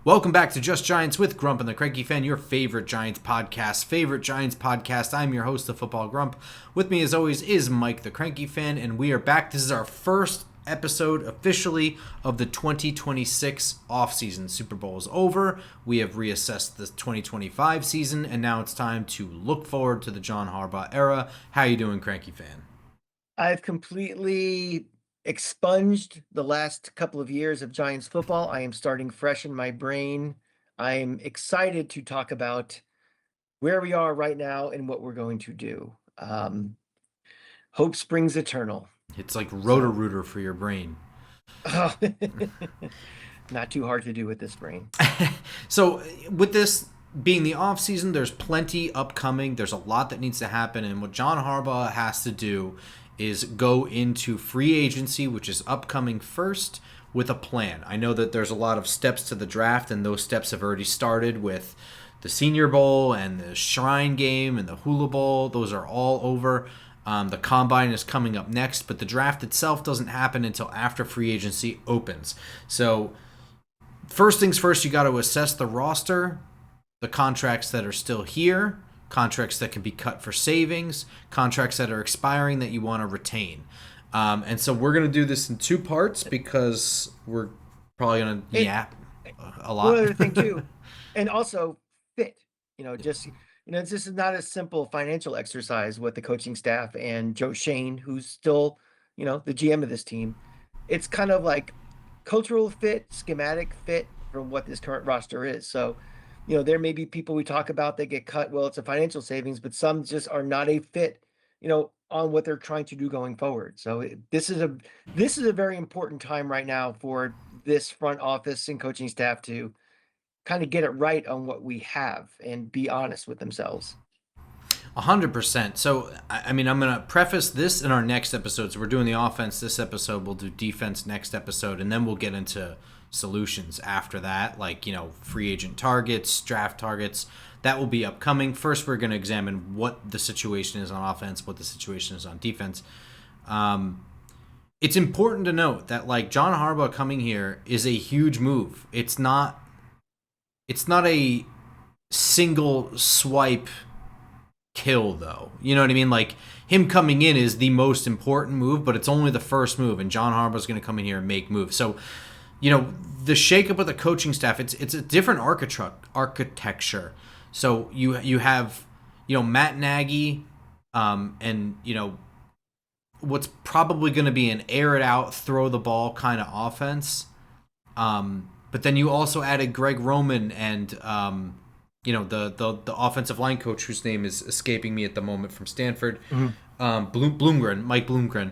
Welcome back to Just Giants with Grump and the Cranky Fan, your favorite Giants podcast. I'm your host, the Football Grump. With me, as always, is Mike, the Cranky Fan, and we are back. This is our first episode officially of the 2026 offseason. Super Bowl is over. We have reassessed the 2025 season, and now it's time to look forward to the John Harbaugh era. How you doing, Cranky Fan? I've completely expunged the last couple of years of Giants football. I am starting fresh in my brain. I'm excited to talk about where we are right now and what we're going to do. Hope springs eternal. It's like So, Roto-Rooter for your brain. not too hard to do with this brain. So with this being the off season, there's plenty upcoming. There's a lot that needs to happen, and what John Harbaugh has to do is go into free agency, which is upcoming first, with a plan. I know that there's a lot of steps to the draft, and those steps have already started with the Senior Bowl and the Shrine Game and the Hula Bowl. Those are all over. The combine is coming up next, but the draft itself doesn't happen until after free agency opens. So first things first, you got to assess the roster, the contracts that are still here, contracts that can be cut for savings, contracts that are expiring that you want to retain. And so we're going to do this in two parts because we're probably going to And yap a one lot. other thing too, and also fit. This is not a simple financial exercise with the coaching staff and Joe Shane, who's still, the GM of this team. It's kind of like cultural fit, schematic fit from what this current roster is. So, there may be people we talk about that get cut. Well, it's a financial savings, but some just are not a fit, on what they're trying to do going forward. So this is a very important time right now for this front office and coaching staff to kind of get it right on what we have and be honest with themselves. 100%. So, I mean, I'm going to preface this in our next episode. So, we're doing the offense this episode. We'll do defense next episode. And then we'll get into solutions after that, like, free agent targets, draft targets. That will be upcoming. First, we're going to examine what the situation is on offense, what the situation is on defense. It's important to note that, like, John Harbaugh coming here is a huge move. It's not a single swipe kill, though. You know what I mean? Like, him coming in is the most important move, but it's only the first move, and John Harbaugh's going to come in here and make moves. So, the shakeup of the coaching staff, it's a different architecture. So you have Matt Nagy, and what's probably going to be an air it out, throw the ball kind of offense. But then you also added Greg Roman and the offensive line coach whose name is escaping me at the moment from Stanford, Mhm. Mike Bloomgren,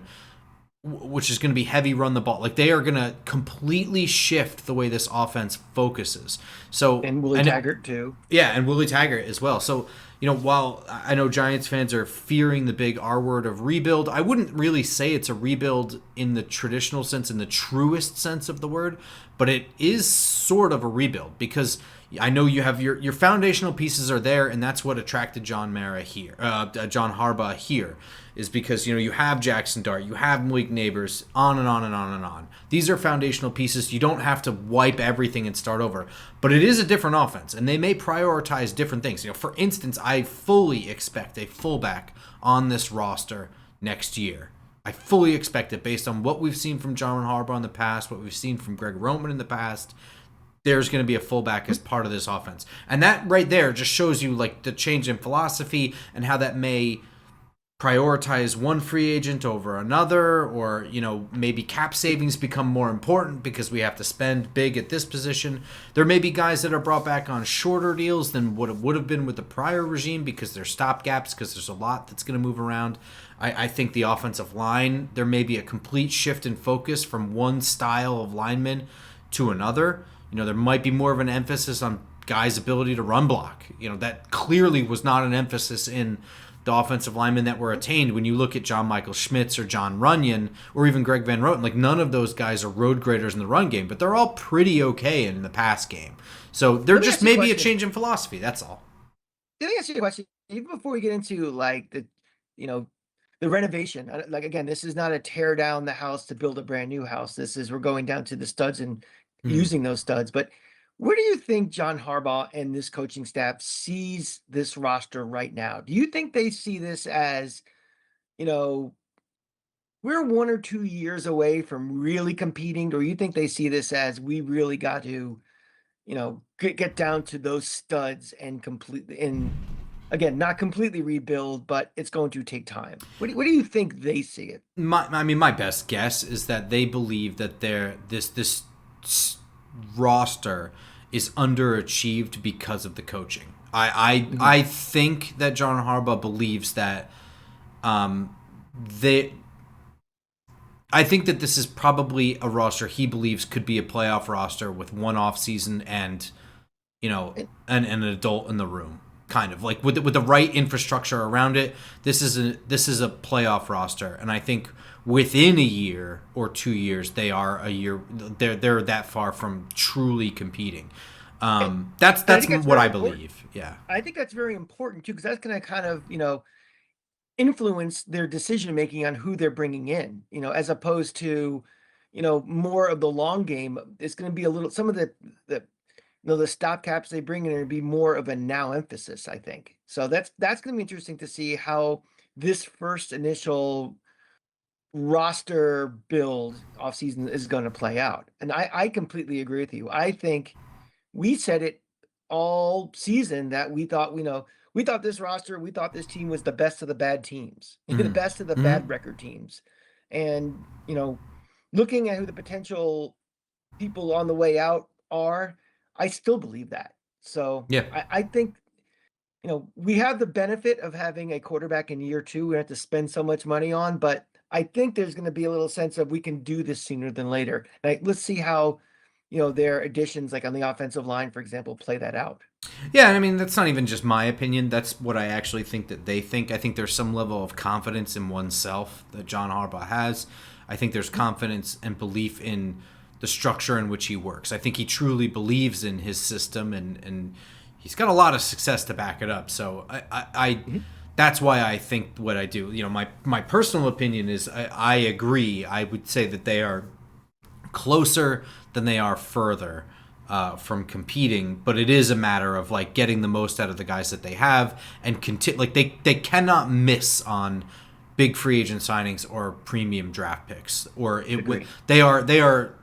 which is going to be heavy run the ball. Like, they are going to completely shift the way this offense focuses. So And Willie Taggart too. yeah, and Willie Taggart as well. So, while I know Giants fans are fearing the big R word of rebuild, I wouldn't really say it's a rebuild in the traditional sense, in the truest sense of the word, but it is sort of a rebuild because I know you have your foundational pieces are there, and that's what attracted John Harbaugh here, is because you have Jackson Dart, you have Malik Neighbors, on and on and on and on. These are foundational pieces. You don't have to wipe everything and start over, but it is a different offense, and they may prioritize different things. For instance, I fully expect a fullback on this roster next year. I fully expect it based on what we've seen from John Harbaugh in the past, what we've seen from Greg Roman in the past. There's going to be a fullback as part of this offense. And that right there just shows you, like, the change in philosophy and how that may prioritize one free agent over another, or maybe cap savings become more important because we have to spend big at this position. There may be guys that are brought back on shorter deals than what it would have been with the prior regime because they're stopgaps, because there's a lot that's going to move around. I think the offensive line, there may be a complete shift in focus from one style of lineman to another. There might be more of an emphasis on guys' ability to run block. That clearly was not an emphasis in the offensive linemen that were attained when you look at John Michael Schmitz or John Runyon or even Greg Van Roten. Like, none of those guys are road graders in the run game, but they're all pretty okay in the pass game. So there Let me just ask you a may be a question. change in philosophy. That's all. Let me ask you a question. Even before we get into like you know, the renovation. Like, again, this is not a tear down the house to build a brand new house. This is we're going down to the studs and Mhm. using those studs. But Where do you think John Harbaugh and this coaching staff sees this roster right now? Do you think they see this as, you know, we're 1 or 2 years away from really competing, or you think they see this as we really got to, get down to those studs and completely, and again, not completely rebuild, but it's going to take time. What do you think they see it? My best guess is that they believe that this roster is underachieved because of the coaching. I think that John Harbaugh believes that they. I think that this is probably a roster he believes could be a playoff roster with one off season and an adult in the room, kind of like with the right infrastructure around it. This is a playoff roster, and I think within a year or 2 years they're that far from truly competing. That's And I think that's what very I important. believe. Yeah. I think that's very important too, because that's going to kind of, influence their decision making on who they're bringing in, as opposed to, more of the long game. It's going to be a little, some of the the stopcaps they bring in are be more of a now emphasis, I think. So that's going to be interesting to see how this first initial roster build off season is going to play out. And I completely agree with you. I think we said it all season that we thought this roster, we thought this team was the best of the bad teams, the Mm-hmm. best of the Mm-hmm. bad record teams. And, looking at who the potential people on the way out are, I still believe that. So Yeah. I think, we have the benefit of having a quarterback in year two we have to spend so much money on, but I think there's going to be a little sense of we can do this sooner than later. Like, let's see how, their additions, like on the offensive line, for example, play that out. Yeah, I mean that's not even just my opinion. That's what I actually think that they think. I think there's some level of confidence in oneself that John Harbaugh has. I think there's confidence and belief in the structure in which he works. I think he truly believes in his system, and he's got a lot of success to back it up. So I Mhm. that's why I think what I do. My personal opinion is I agree. I would say that they are closer than they are further from competing, but it is a matter of like getting the most out of the guys that they have and like they cannot miss on big free agent signings or premium draft picks, or it would Agree. they are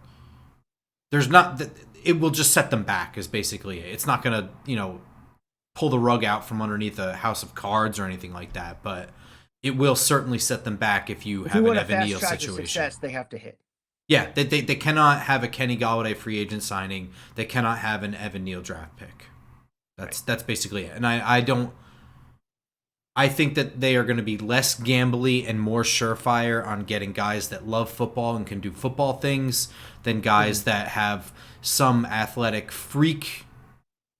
there's not it will just set them back is basically it. It's not gonna pull the rug out from underneath a house of cards or anything like that, but it will certainly set them back if you If we have an want to Evan fast Neal track to situation. success, they have to hit. Yeah, they cannot have a Kenny Galladay free agent signing. They cannot have an Evan Neal draft pick. Right. That's basically it. And I don't. I think that they are going to be less gambly and more surefire on getting guys that love football and can do football things than Mhm. guys that have some athletic freak,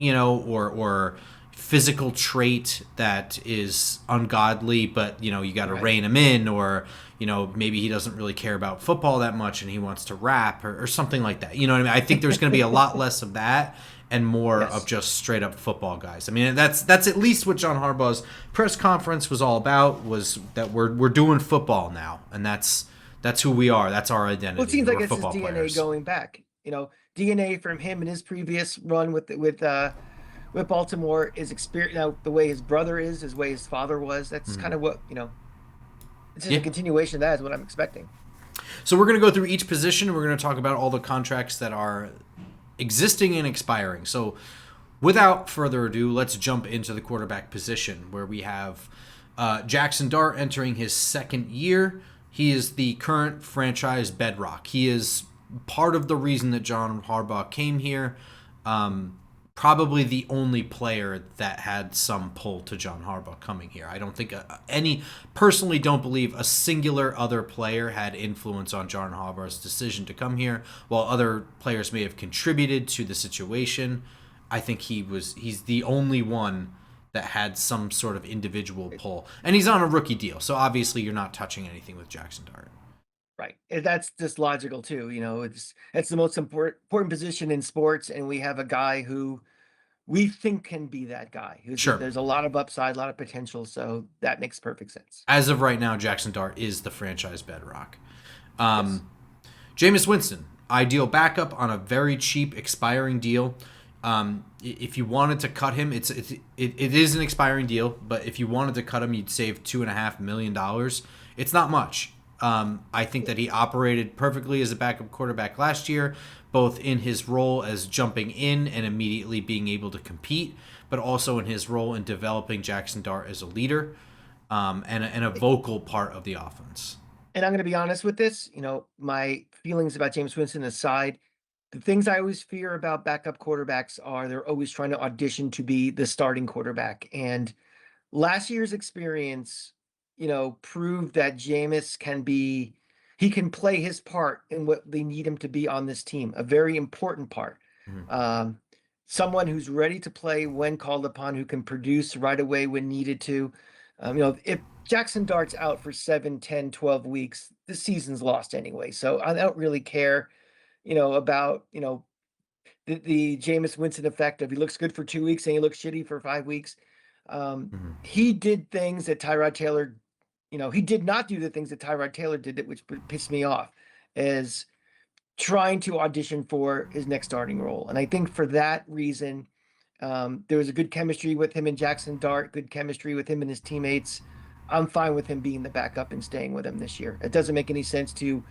or physical trait that is ungodly, but you got to Right. rein him in, or maybe he doesn't really care about football that much and he wants to rap or something like that. You know what I mean? I think there's going to be a lot less of that and more of Yes. just straight up football guys. I mean, that's at least what John Harbaugh's press conference was all about, was that we're doing football now, and that's who we are. That's our Well, it identity. seems like We're it's his football DNA players. going back. DNA from him and his previous run with Baltimore is experience. Now, the way his brother is, his way his father was. That's kind Mhm. of what It's just a Yeah. continuation of that is what I'm expecting. So we're going to go through each position. We're going to talk about all the contracts that are existing and expiring. So without further ado, let's jump into the quarterback position, where we have Jackson Dart entering his second year. He is the current franchise bedrock. He is part of the reason that John Harbaugh came here. Probably the only player that had some pull to John Harbaugh coming here. I don't think personally don't believe a singular other player had influence on John Harbaugh's decision to come here. While other players may have contributed to the situation, I think he's the only one that had some sort of individual pull. And he's on a rookie deal, so obviously you're not touching anything with Jackson Dart. Right. And that's just logical too. It's the most important position in sports, and we have a guy who we think can be that guy. Sure. There's a lot of upside, a lot of potential, so that makes perfect sense. As of right now, Jackson Dart is the franchise bedrock. Yes. Jameis Winston, ideal backup on a very cheap expiring deal. If you wanted to cut him, it is an expiring deal, but if you wanted to cut him, you'd save $2.5 million. It's not much. I think that he operated perfectly as a backup quarterback last year, both in his role as jumping in and immediately being able to compete, but also in his role in developing Jackson Dart as a leader, and a vocal part of the offense. And I'm going to be honest with this, my feelings about James Winston aside, the things I always fear about backup quarterbacks are they're always trying to audition to be the starting quarterback. And last year's experience, proved that Jameis he can play his part in what they need him to be on this team, a very important part. Mhm. Um, Someone who's ready to play when called upon, who can produce right away when needed to. If Jackson Dart's out for 7, 10, 12 weeks, the season's lost anyway. So I don't really care, about, the Jameis Winston effect of he looks good for 2 weeks and he looks shitty for 5 weeks. Mhm. He did things that Tyrod Taylor, he did not do the things that Tyrod Taylor did, which pissed me off, is trying to audition for his next starting role. And I think for that reason, there was a good chemistry with him and Jackson Dart, good chemistry with him and his teammates. I'm fine with him being the backup and staying with him this year. It doesn't make any sense to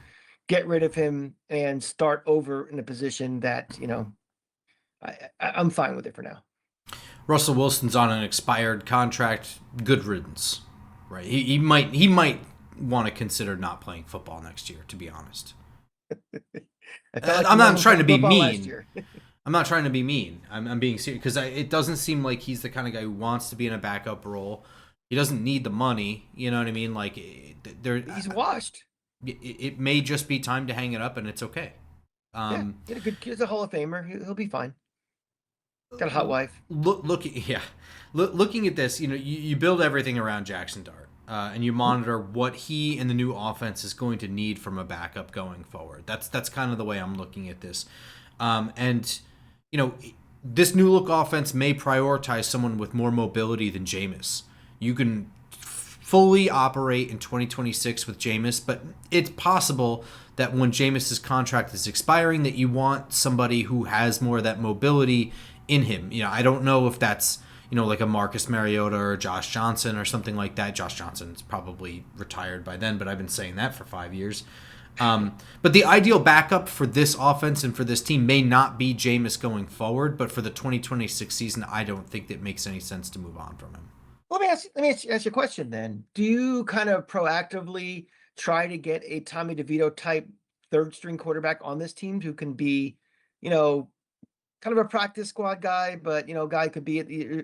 get rid of him and start over in a position that, I'm fine with it for now. Russell Wilson's on an expired contract. Good riddance, right? He might want to consider not playing football next year. To be honest, I felt like I'm you let not him trying play to be football last mean. year. I'm not trying to be mean. I'm being serious because it doesn't seem like he's the kind of guy who wants to be in a backup role. He doesn't need the money. You know what I mean? Like there, He's washed. it may just be time to hang it up, and it's okay. Yeah, Um, he's a Hall of Famer. He'll be fine. Got a hot wife. yeah, looking at this, you build everything around Jackson Dart, and you monitor what he and the new offense is going to need from a backup going forward. That's kind of the way I'm looking at this, and you know this new look offense may prioritize someone with more mobility than Jameis. You can fully operate in 2026 with Jameis, but it's possible that when Jameis's contract is expiring, that you want somebody who has more of that mobility in him. I don't know if that's like a Marcus Mariota or Josh Johnson or something like that. Josh Johnson's probably retired by then, but I've been saying that for 5 years. But the ideal backup for this offense and for this team may not be Jameis going forward, but for the 2026 season, I don't think that makes any sense to move on from him. Let me ask you a question then. Do you kind of proactively try to get a Tommy DeVito type third string quarterback on this team who can be, you know, kind of a practice squad guy, but guy could be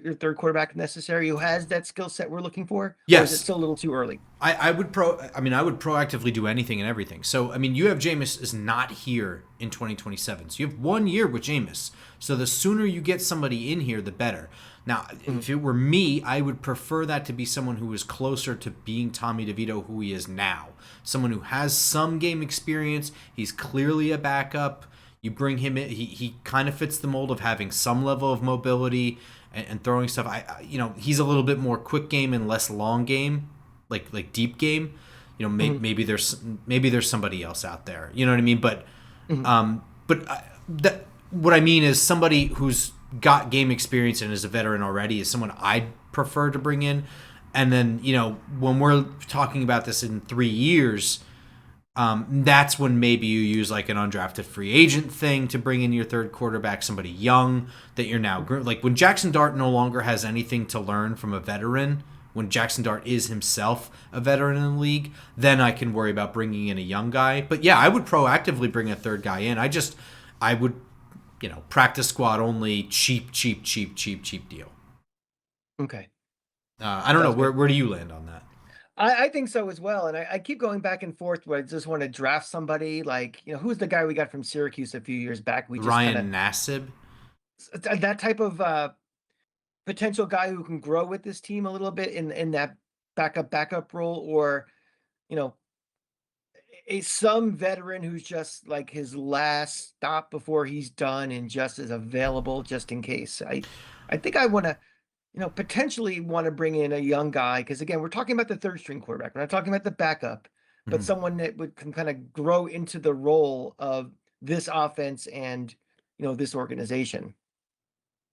your third quarterback if necessary, who has that skill set we're looking for, or is it Yes, still a little too early? I would I would proactively do anything and everything. So you have Jameis is not here in 2027. So you have 1 year with Jameis. So the sooner you get somebody in here, the better. Now, if it were me, I would prefer that to be someone who is closer to being Tommy DeVito, who he is now. Someone who has some game experience. He's clearly a backup. You bring him in. He kind of fits the mold of having some level of mobility and throwing stuff. He's a little bit more quick game and less long game, like deep game. Maybe there's somebody else out there. You know what I mean? But Mhm. what I mean is somebody who's got game experience and is a veteran already is someone I'd prefer to bring in. And then when we're talking about this in 3 years, that's when maybe you use like an undrafted free agent thing to bring in your third quarterback, somebody young that you're now like when Jackson Dart no longer has anything to learn from a veteran. When Jackson Dart is himself a veteran in the league, then I can worry about bringing in a young guy. But yeah, I would proactively bring a third guy in. I would, practice squad only, cheap deal. Okay. I don't know Sounds good. where do you land on that? I think so as well. And I keep going back and forth where I just want to draft somebody like, who's the guy we got from Syracuse a few years back? We just kind of Ryan Nassib. that type of potential guy who can grow with this team a little bit in that backup role, or you know some veteran who's just like his last stop before he's done and just is available just in case. I think I want to potentially want to bring in a young guy, because again, we're talking about the third string quarterback, we're not talking about the backup, but Mhm. someone that can kind of grow into the role of this offense and this organization.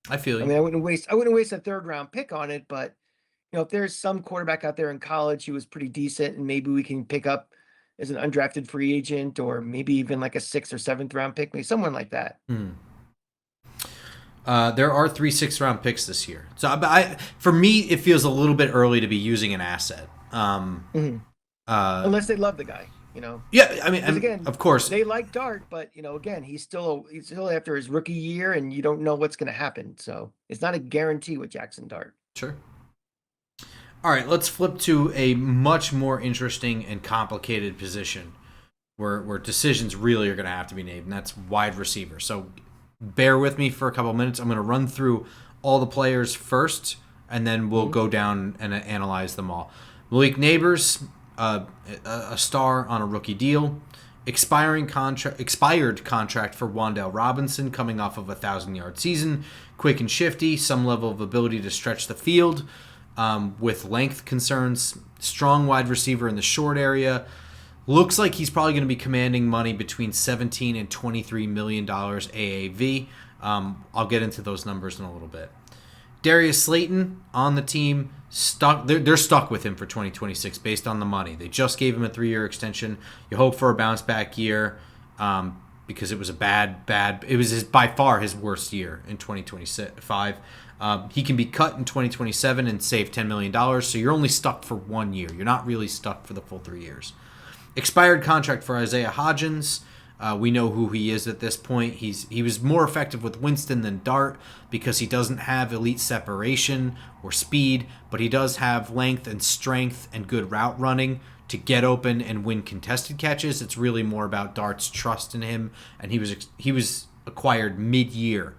I feel I you. mean, I wouldn't waste a third round pick on it, but if there's some quarterback out there in college who was pretty decent and maybe we can pick up as an undrafted free agent or maybe even like a sixth or seventh round pick, maybe someone like that. Hmm. There are 3 6 round picks this year, so for me it feels a little bit early to be using an asset. Mhm. Uh, Unless they love the guy, yeah, I mean, because again, of course, they like Dart, but again, he's still after his rookie year, and you don't know what's going to happen. So it's not a guarantee with Jackson Dart. sure. All right, let's flip to a much more interesting and complicated position where decisions really are going to have to be made, and that's wide receiver. So bear with me for a couple minutes. I'm going to run through all the players first, and then we'll Mhm. go down and analyze them all. Malik Neighbors, a star on a rookie deal. Expired contract for Wandale Robinson, coming off of a 1,000-yard season. Quick and shifty, some level of ability to stretch the field, with length concerns. Strong wide receiver in the short area. Looks like he's probably going to be commanding money between 17 and 23 million dollars AAV. I'll get into those numbers in a little bit. Darius Slayton on the team, stuck. They're stuck with him for 2026 based on the money. They just gave him a 3-year extension. You hope for a bounce back year, because it was a bad. It was by far his worst year in 2025. He can be cut in 2027 and save $10 million. So you're only stuck for 1 year. You're not really stuck for the full 3 years. Expired contract for Isaiah Hodgins. We know who he is at this point. He was more effective with Winston than Dart because he doesn't have elite separation or speed, but he does have length and strength and good route running to get open and win contested catches. It's really more about Dart's trust in him, and he was acquired mid-year.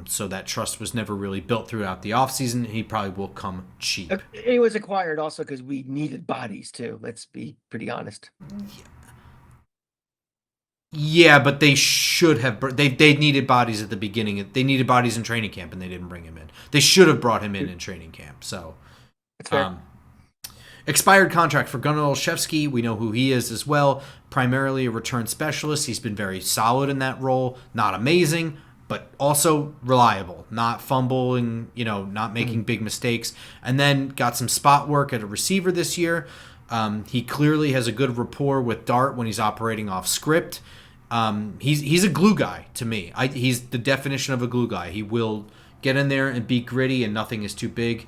So that trust was never really built throughout the offseason. He probably will come cheap. It was acquired also because we needed bodies too. Let's be pretty honest. Yeah, but they should have. They needed bodies at the beginning. They needed bodies in training camp, and they didn't bring him in. They should have brought him in training camp. So, That's fair. um, expired contract for Gunnar Olszewski. We know who he is as well. Primarily a return specialist. He's been very solid in that role. Not amazing, but also reliable. Not fumbling. Not making big mistakes. And then got some spot work at a receiver this year. He clearly has a good rapport with Dart when he's operating off script. He's a glue guy to me. He's the definition of a glue guy. He will get in there and be gritty, and nothing is too big.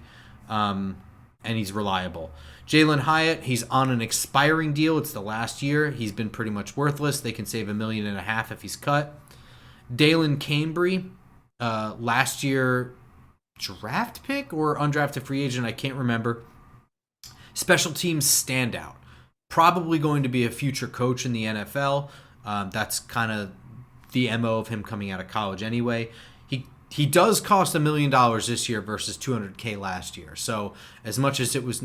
And he's reliable. Jalen Hyatt, he's on an expiring deal. It's the last year. He's been pretty much worthless. They can save $1.5 million if he's cut. Dalen Cambry, last year draft pick or undrafted free agent, I can't remember. Special teams standout. Probably going to be a future coach in the NFL. That's kind of the MO of him coming out of college anyway. He does cost $1 million this year versus $200K last year. So as much as it was,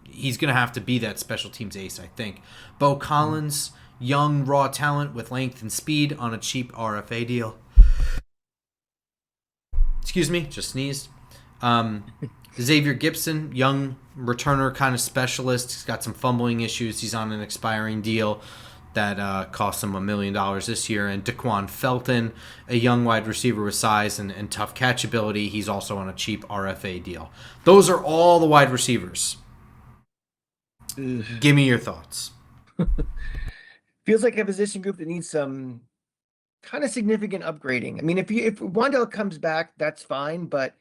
he's going to have to be that special teams ace, I think. Bo Collins, young raw talent with length and speed on a cheap RFA deal. Excuse me, just sneezed. Xavier Gibson, young returner kind of specialist. He's got some fumbling issues. He's on an expiring deal that cost him $1 million this year. And Daquan Felton, a young wide receiver with size and tough catchability. He's also on a cheap RFA deal. Those are all the wide receivers. Ugh. Give me your thoughts. Feels like a position group that needs some kind of significant upgrading. I mean, if Wandale comes back, that's fine. But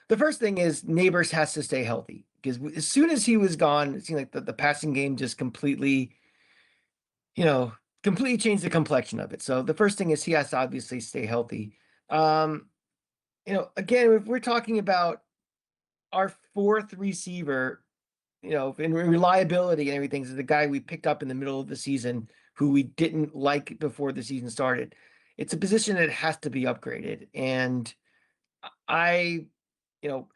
the first thing is Neighbors has to stay healthy because as soon as he was gone, it seemed like the passing game just completely changed the complexion of it. So the first thing is he has to obviously stay healthy. Um, again, if we're talking about our fourth receiver, and reliability and everything, is the guy we picked up in the middle of the season who we didn't like before the season started. It's a position that has to be upgraded. And I, you know,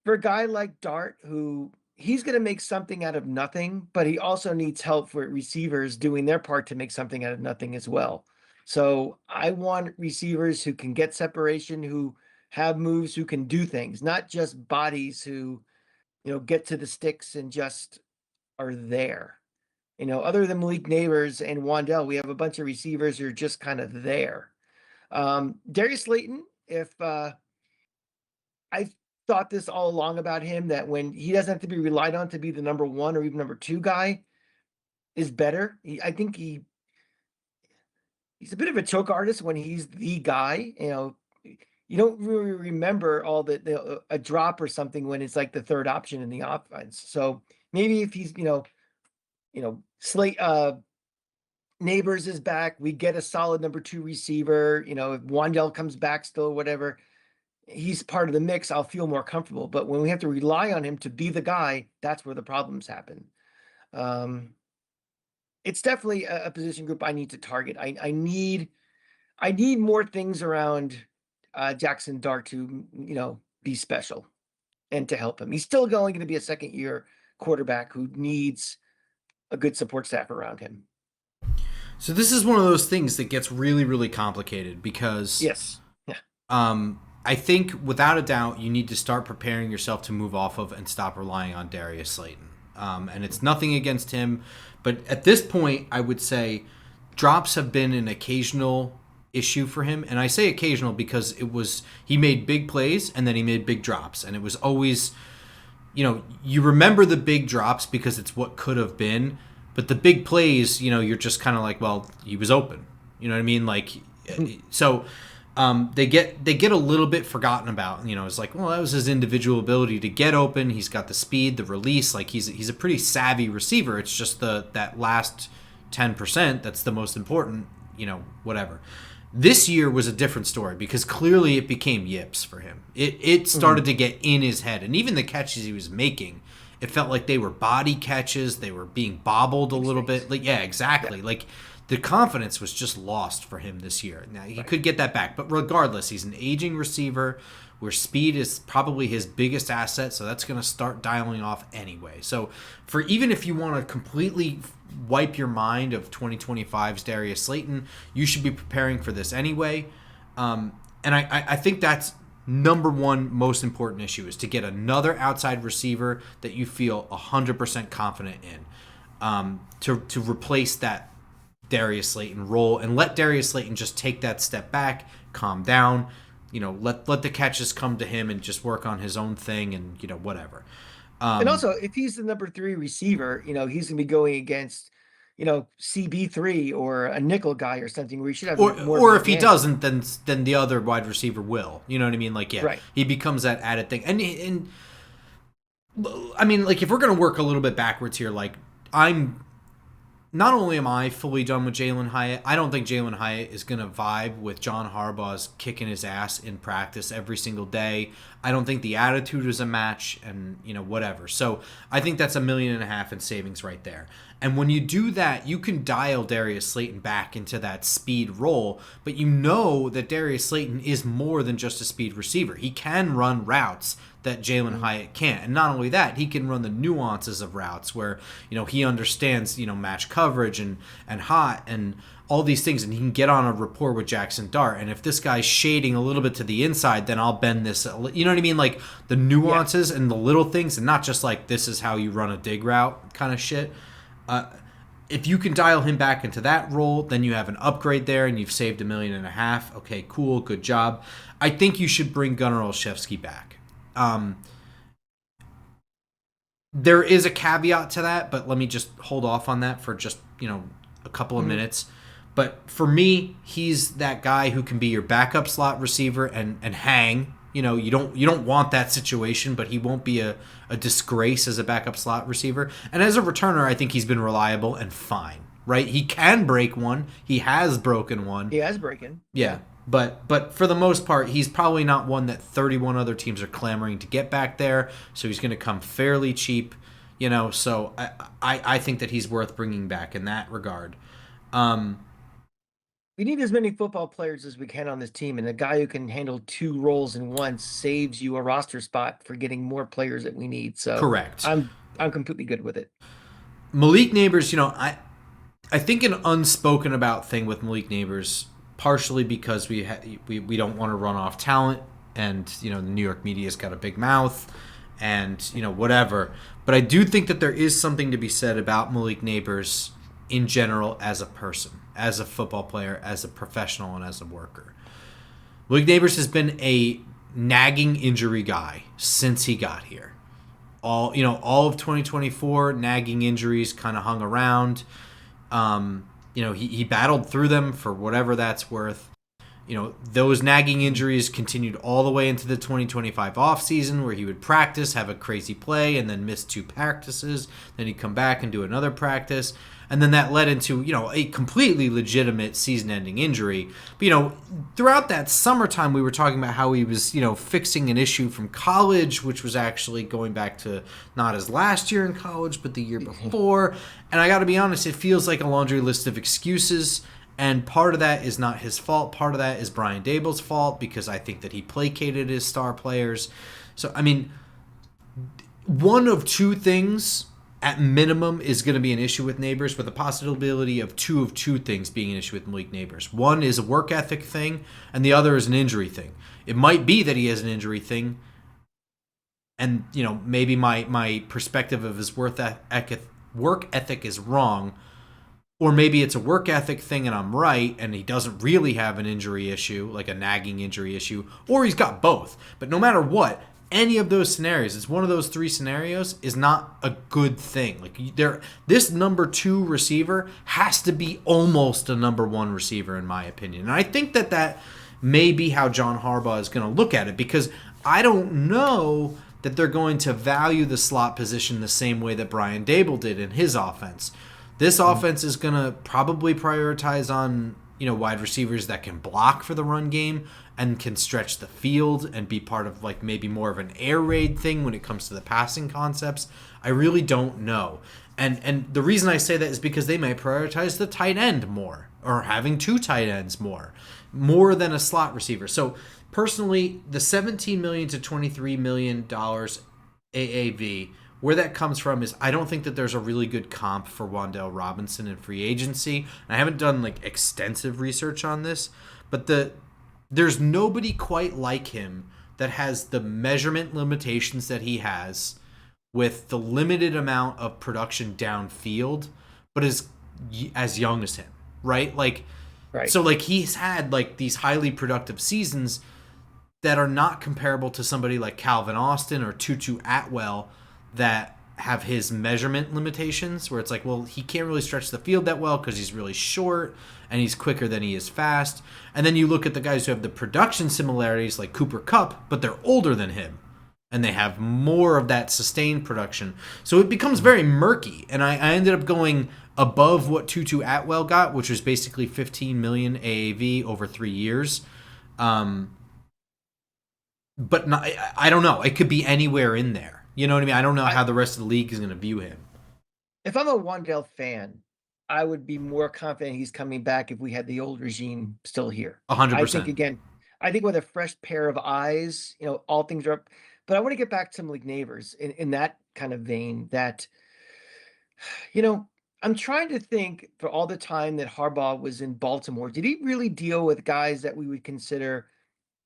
for a guy like Dart, who he's going to make something out of nothing, but he also needs help for receivers doing their part to make something out of nothing as well. So I want receivers who can get separation, who have moves, who can do things, not just bodies who, get to the sticks and just are there. Other than Malik Neighbors and Wandell, we have a bunch of receivers who are just kind of there. Darius Slayton, if I've thought this all along about him, that when he doesn't have to be relied on to be the number one or even number two guy is better. I think he's a bit of a choke artist when he's the guy. You don't really remember all a drop or something when it's like the third option in the offense. So maybe if he's Slate Neighbors is back, we get a solid number two receiver. If Wandell comes back still or whatever, he's part of the mix. I'll feel more comfortable. But when we have to rely on him to be the guy, that's where the problems happen. It's definitely a position group I need to target. I need more things around Jackson Dart to be special and to help him. He's still going to be a second year quarterback who needs a good support staff around him. So this is one of those things that gets really, really complicated because yes, yeah. I think without a doubt you need to start preparing yourself to move off of and stop relying on Darius Slayton. And it's nothing against him, but at this point I would say drops have been an occasional issue for him, and I say occasional because he made big plays and then he made big drops, and it was always, you remember the big drops because it's what could have been, but the big plays, you're just kind of like, well, he was open, you know what I mean? Like, so they get a little bit forgotten about. It's like, well, that was his individual ability to get open. He's got the speed, the release. Like he's a pretty savvy receiver. It's just that last 10% that's the most important. Whatever. This year was a different story because clearly it became yips for him. It started to get in his head, and even the catches he was making, it felt like they were body catches. They were being bobbled a little bit. Like, yeah, exactly. Yeah. Like the confidence was just lost for him this year. Now he could get that back, but regardless, he's an aging receiver where speed is probably his biggest asset, so that's going to start dialing off anyway. So for even if you want to completely wipe your mind of 2025's Darius Slayton, you should be preparing for this anyway. And I think that's number one most important issue, is to get another outside receiver that you feel 100% confident in, to replace that Darius Slayton role, and let Darius Slayton just take that step back, calm down, let the catches come to him and just work on his own thing, and whatever. And also, if he's the number three receiver, he's going to be going against, CB3 or a nickel guy or something where he should have more. Or if he doesn't, then the other wide receiver will. You know what I mean? Like, yeah, right. He becomes that added thing. And I mean, like, if we're going to work a little bit backwards here, like, not only am I fully done with Jalen Hyatt, I don't think Jalen Hyatt is going to vibe with John Harbaugh's kicking his ass in practice every single day. I don't think the attitude is a match, and, whatever. So I think that's $1.5 million in savings right there. And when you do that, you can dial Darius Slayton back into that speed role, but that Darius Slayton is more than just a speed receiver. He can run routes that Jalen Hyatt can't. And not only that, he can run the nuances of routes where, he understands, match coverage and hot and all these things, and he can get on a rapport with Jackson Dart. And if this guy's shading a little bit to the inside, then I'll bend this. You know what I mean? Like the nuances and the little things, and not just like this is how you run a dig route kind of shit. If you can dial him back into that role, then you have an upgrade there, and you've saved $1.5 million. Okay, cool, good job. I think you should bring Gunnar Olszewski back. There is a caveat to that, but let me just hold off on that for just a couple of minutes. But for me, he's that guy who can be your backup slot receiver and hang. You don't want that situation, but he won't be a disgrace as a backup slot receiver. And as a returner, I think he's been reliable and fine. Right? He can break one. He has broken one. He has broken. Yeah. But for the most part, he's probably not one that 31 other teams are clamoring to get back there. So he's going to come fairly cheap, So I think that he's worth bringing back in that regard. We need as many football players as we can on this team, and a guy who can handle two roles in one saves you a roster spot for getting more players that we need. So correct. I'm completely good with it. Malik Neighbors, I think an unspoken about thing with Malik Neighbors, partially because we don't want to run off talent, and the New York media's got a big mouth, and whatever. But I do think that there is something to be said about Malik Neighbors in general as a person, as a football player, as a professional, and as a worker. Malik Neighbors has been a nagging injury guy since he got here. All of 2024, nagging injuries kind of hung around. He battled through them for whatever that's worth. Those nagging injuries continued all the way into the 2025 offseason, where he would practice, have a crazy play, and then miss 2 practices. Then he'd come back and do another practice. And then that led into, a completely legitimate season ending injury. But, throughout that summertime, we were talking about how he was, fixing an issue from college, which was actually going back to not his last year in college, but the year before. And I got to be honest, it feels like a laundry list of excuses. And part of that is not his fault. Part of that is Brian Daboll's fault, because I think that he placated his star players. So, one of two things at minimum is going to be an issue with Neighbors, with the possibility of two things being an issue with Malik Neighbors. One is a work ethic thing, and the other is an injury thing. It might be that he has an injury thing, and maybe my perspective of his work ethic is wrong. Or maybe it's a work ethic thing and I'm right, and he doesn't really have an injury issue, like a nagging injury issue, or he's got both. But no matter what, any of those scenarios, it's one of those three scenarios, is not a good thing. This number 2 receiver has to be almost a number 1 receiver, in my opinion. And I think that may be how John Harbaugh is going to look at it, because I don't know that they're going to value the slot position the same way that Brian Daboll did in his offense. This offense is going to probably prioritize on, wide receivers that can block for the run game and can stretch the field and be part of maybe more of an air raid thing when it comes to the passing concepts. I really don't know. And the reason I say that is because they may prioritize the tight end more, or having 2 tight ends more than a slot receiver. So personally, the $17 million to $23 million AAV, where that comes from is I don't think that there's a really good comp for Wan'Dale Robinson in free agency. And I haven't done extensive research on this, but there's nobody quite like him that has the measurement limitations that he has, with the limited amount of production downfield, but is as young as him, right? Right. So he's had these highly productive seasons that are not comparable to somebody like Calvin Austin or Tutu Atwell, that have his measurement limitations, where it's he can't really stretch the field that well because he's really short and he's quicker than he is fast. And then you look at the guys who have the production similarities, like Cooper Kupp, but they're older than him and they have more of that sustained production. So it becomes very murky. And I ended up going above what Tutu Atwell got, which was basically $15 million AAV over 3 years. But not, I don't know. It could be anywhere in there. You know what I mean? I don't know how the rest of the league is going to view him. If I'm a Wan'Dale fan, I would be more confident he's coming back if we had the old regime still here. 100%. I think with a fresh pair of eyes, all things are up. But I want to get back to Malik Neighbors in that kind of vein, that, I'm trying to think, for all the time that Harbaugh was in Baltimore, did he really deal with guys that we would consider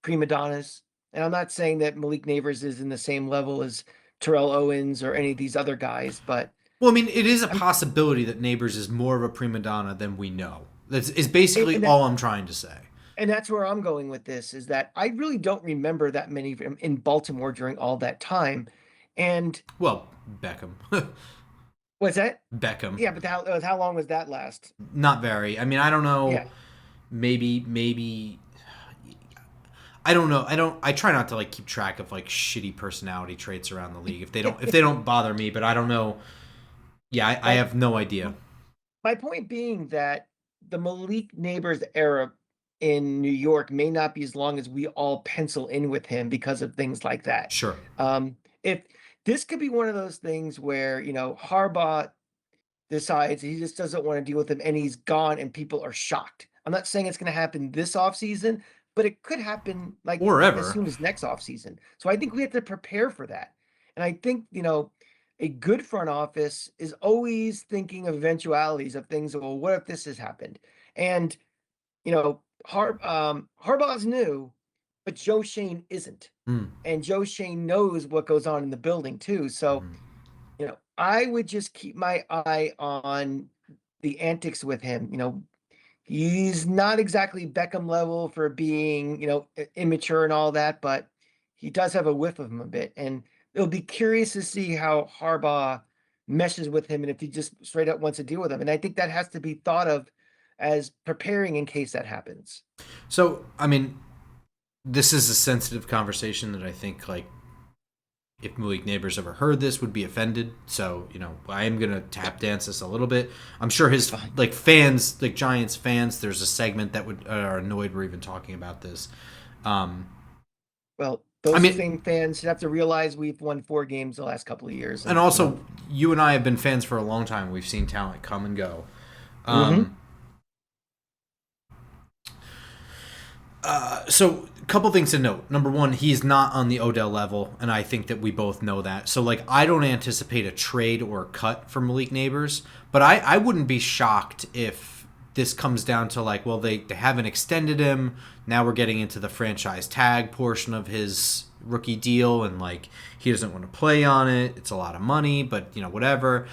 prima donnas? And I'm not saying that Malik Neighbors is in the same level as Terrell Owens or any of these other guys, but well, it is a possibility that Neighbors is more of a prima donna than we know. That's is basically all I'm trying to say. And that's where I'm going with this, is that I really don't remember that many of them in Baltimore during all that time. And Beckham. what's that? Beckham. Yeah, but how long was that last? Not very. I don't know. Yeah. Maybe I don't know. I try not to keep track of shitty personality traits around the league if they don't bother me, but I don't know. Yeah, I have no idea. My point being that the Malik Neighbors era in New York may not be as long as we all pencil in with him because of things like that. Sure. If this could be one of those things where, Harbaugh decides he just doesn't want to deal with him and he's gone and people are shocked. I'm not saying it's going to happen this offseason, but it could happen or ever, as soon as next offseason. So I think we have to prepare for that. And I think, a good front office is always thinking of eventualities of things. Well, what if this has happened? And, Harbaugh's new, but Joe Shane isn't. And Joe Shane knows what goes on in the building too. So, I would just keep my eye on the antics with him. He's not exactly Beckham level for being, immature and all that, but he does have a whiff of him a bit. And it'll be curious to see how Harbaugh meshes with him and if he just straight up wants to deal with him. And I think that has to be thought of as preparing in case that happens. So, I mean, this is a sensitive conversation that I think, like, if Malik Neighbors ever heard this, would be offended. So, I am gonna tap dance this a little bit. I'm sure his like fans, like Giants fans, there's a segment that would are annoyed we're even talking about this. Well, those same fans should have to realize we've won 4 games the last couple of years. And also, you and I have been fans for a long time. We've seen talent come and go. So a couple things to note. Number one, he's not on the Odell level, and I think that we both know that. So, like, I don't anticipate a trade or a cut for Malik Neighbors, but I wouldn't be shocked if this comes down to, like, well, they haven't extended him. Now we're getting into the franchise tag portion of his rookie deal, and, like, he doesn't want to play on it. It's a lot of money, but, whatever.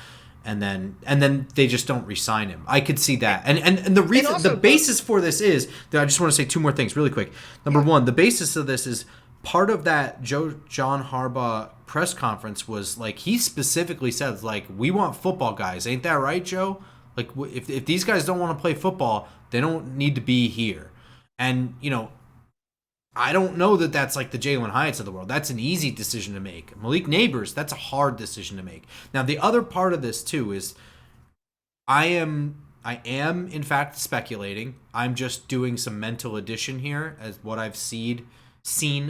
And then they just don't re-sign him. I could see that. And the reason, the basis for this is that I just want to say 2 more things really quick. Number one, the basis of this is part of that John Harbaugh press conference was like, he specifically said, like, we want football guys. Ain't that right, Joe? Like, if these guys don't want to play football, they don't need to be here. And, I don't know that that's like the Jalen Hyatts of the world. That's an easy decision to make. Malik Neighbors, that's a hard decision to make. Now, the other part of this too is I am in fact speculating. I'm just doing some mental addition here as what I've seen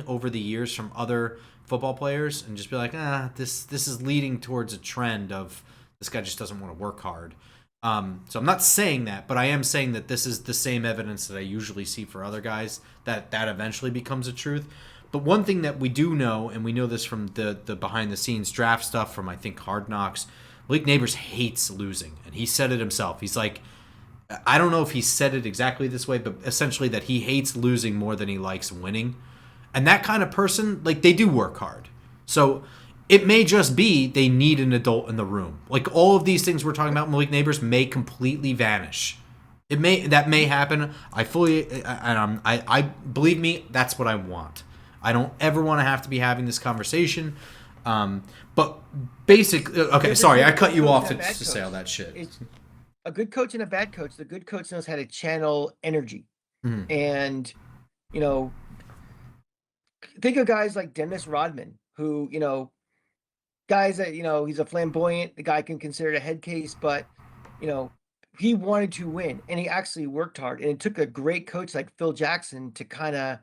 over the years from other football players, and just be like, this is leading towards a trend of this guy just doesn't want to work hard. So I'm not saying that, but I am saying that this is the same evidence that I usually see for other guys, that eventually becomes a truth. But one thing that we do know, and we know this from the behind-the-scenes draft stuff from, I think, Hard Knocks, Malik Neighbors hates losing. And he said it himself. He's like, I don't know if he said it exactly this way, but essentially that he hates losing more than he likes winning. And that kind of person, like, they do work hard. So it may just be they need an adult in the room. Like, all of these things we're talking about, Malik Neighbors, may completely vanish. That may happen. I believe me, that's what I want. I don't ever want to have to be having this conversation. But basically, okay, sorry, I cut you off to say all that shit. It's a good coach and a bad coach. The good coach knows how to channel energy. And, think of guys like Dennis Rodman, who, guys that, he's a flamboyant, the guy can consider it a head case, but, he wanted to win and he actually worked hard. And it took a great coach like Phil Jackson to kind of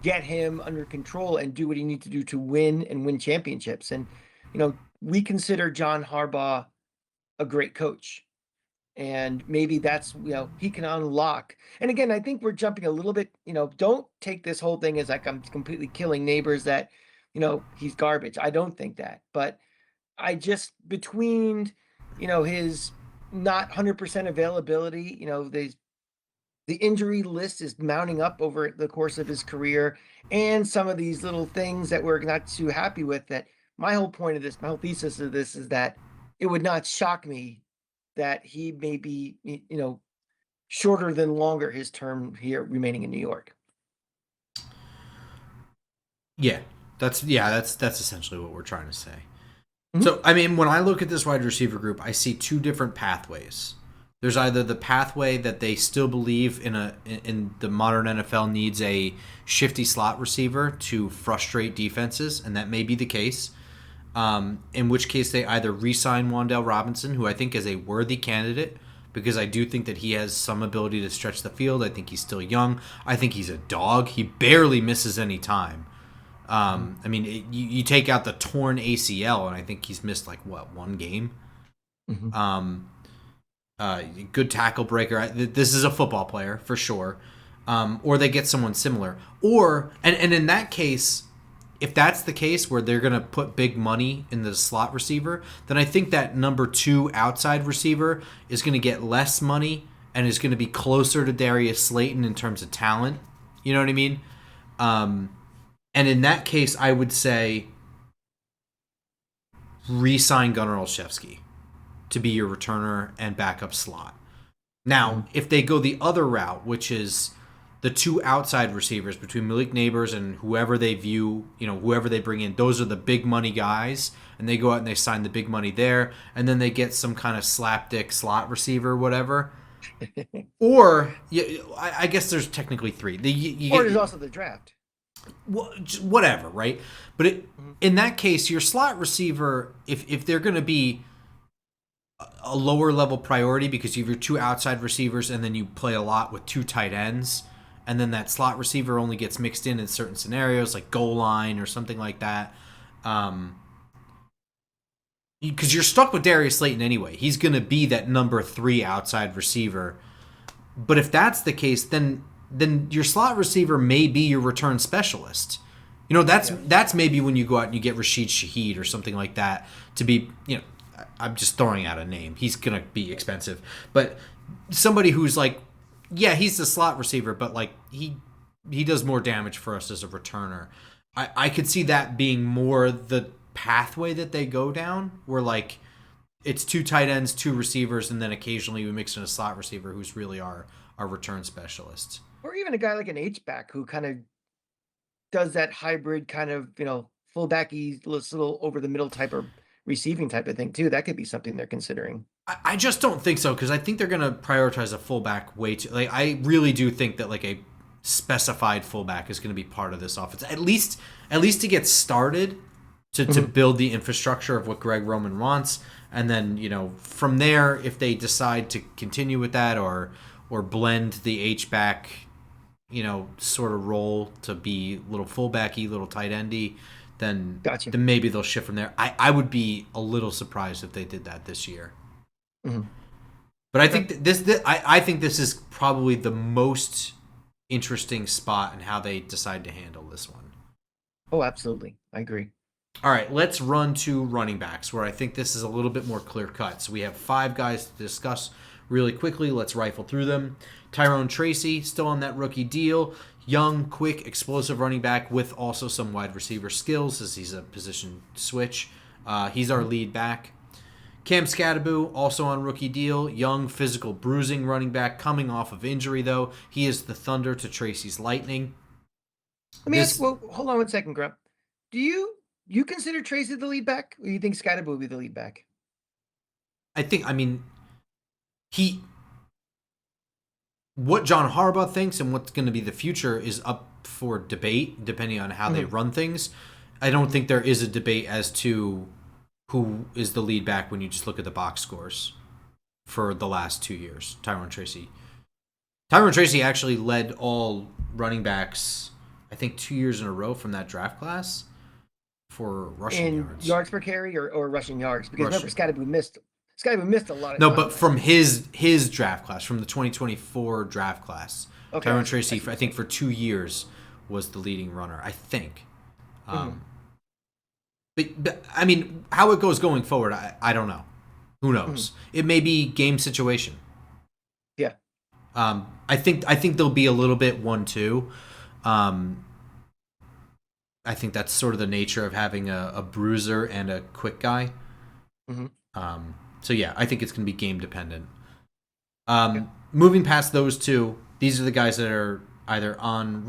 get him under control and do what he needs to do to win and win championships. And, we consider John Harbaugh a great coach. And maybe that's, he can unlock. And again, I think we're jumping a little bit, don't take this whole thing as like I'm completely killing Neighbors, that, he's garbage. I don't think that. But I just, between, his not 100% availability, the injury list is mounting up over the course of his career, and some of these little things that we're not too happy with, that my whole point of this, my whole thesis of this is that it would not shock me that he may be, shorter than longer his term here remaining in New York. Yeah, that's essentially what we're trying to say. Mm-hmm. So, I mean, when I look at this wide receiver group, I see 2 different pathways. There's either the pathway that they still believe in the modern NFL needs a shifty slot receiver to frustrate defenses, and that may be the case. In which case they either re-sign Wan'Dale Robinson, who I think is a worthy candidate, because I do think that he has some ability to stretch the field. I think he's still young. I think he's a dog. He barely misses any time. I mean, you take out the torn ACL, and I think he's missed, like, 1 game? Mm-hmm. Good tackle breaker. This is a football player, for sure. Or they get someone similar. Or, and in that case, if that's the case where they're going to put big money in the slot receiver, then I think that number 2 outside receiver is going to get less money and is going to be closer to Darius Slayton in terms of talent. You know what I mean? And in that case, I would say re-sign Gunnar Olszewski to be your returner and backup slot. Now, Mhm. if they go the other route, which is the two outside receivers between Malik Neighbors and whoever they view, whoever they bring in, those are the big money guys, and they go out and they sign the big money there, and then they get some kind of slapdick slot receiver, whatever. Or yeah, I guess there's technically three. You Or there's get also the draft. whatever, right? But Mhm. in that case, your slot receiver, if they're going to be a lower level priority because you have your two outside receivers and then you play a lot with two tight ends, and then that slot receiver only gets mixed in certain scenarios like goal line or something like that. Because you're stuck with Darius Slayton anyway. He's going to be that number 3 outside receiver. But if that's the case, then your slot receiver may be your return specialist. Yeah. That's maybe when you go out and you get Rashid Shaheed or something like that to be, I'm just throwing out a name. He's going to be expensive. But somebody who's like, yeah, he's the slot receiver, but like he does more damage for us as a returner. I could see that being more the pathway that they go down, where like it's two tight ends, two receivers, and then occasionally we mix in a slot receiver who's really our return specialist. Or even a guy like an H-back who kind of does that hybrid kind of, fullbacky, little over the middle type of receiving type of thing too. That could be something they're considering. I just don't think so because I think they're going to prioritize a fullback way too. Like I really do think that like a specified fullback is going to be part of this offense at least to get started to Mhm. build the infrastructure of what Greg Roman wants, and then from there if they decide to continue with that or blend the H back sort of role to be little fullbacky, little tight endy, then Gotcha. then maybe they'll shift from there. I would be a little surprised if they did that this year. Mhm. But I Okay. think I think this is probably the most interesting spot in how they decide to handle this one. Oh, absolutely. I agree. All right, let's run to running backs, where I think this is a little bit more clear cut. So we have 5 guys to discuss really quickly. Let's rifle through them. Tyrone Tracy, still on that rookie deal. Young, quick, explosive running back with also some wide receiver skills, as he's a position switch. He's our Mhm. lead back. Cam Scattaboo, also on rookie deal. Young, physical, bruising running back, coming off of injury, though. He is the Thunder to Tracy's Lightning. Let me ask. This, Well, hold on one second, Grump. Do you consider Tracy the lead back, or you think Scotty will be the lead back? I mean, he what John Harbaugh thinks and what's going to be the future is up for debate depending on how they Mhm. run things. I don't think there is a debate as to who is the lead back when you just look at the box scores for the last 2 years. Tyrone Tracy. Tyrone Tracy actually led all running backs, I think, 2 years in a row from that draft class for rushing In yards. yards per carry or rushing yards? Because remember, Rush. Scotty missed a lot of No, time but from last year. his draft class, from the 2024 draft class, Okay, I Tyrone see. I Tracy, see what I you're think saying. for 2 years was the leading runner. I think. Mhm. Um, but I mean, how it goes going forward, I don't know. Who Mhm. knows? It may be game situation. Yeah. I think there'll be a little bit 1-2. Um, I think that's sort of the nature of having a bruiser and a quick guy. Mhm. So yeah, I think it's going to be game dependent. Okay. Moving past those two, these are the guys that are either on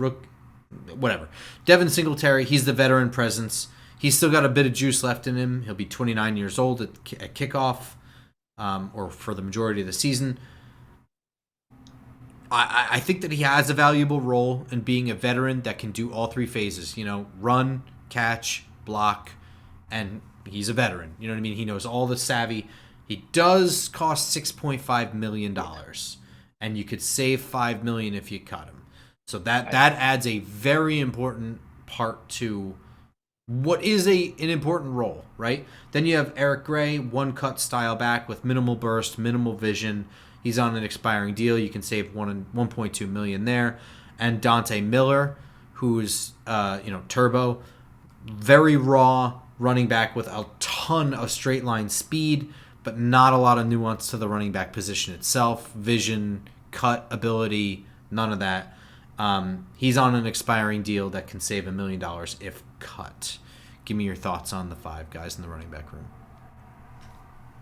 whatever. Devin Singletary, he's the veteran presence. He's still got a bit of juice left in him. He'll be 29 years old at kickoff, or for the majority of the season. I think that he has a valuable role in being a veteran that can do all 3 phases. Run, catch, block, and he's a veteran. You know what I mean? He knows all the savvy. He does cost $6.5 million, and you could save $5 million if you cut him. So that I that adds a very important part to what is an important role, right? Then you have Eric Gray, one cut style back with minimal burst, minimal vision. He's on an expiring deal. You can save 1.2 million there. And Dante Miller, who's turbo, very raw running back with a ton of straight line speed, but not a lot of nuance to the running back position itself. Vision, cut ability, none of that. He's on an expiring deal that can save $1 million if cut. Give me your thoughts on the 5 guys in the running back room.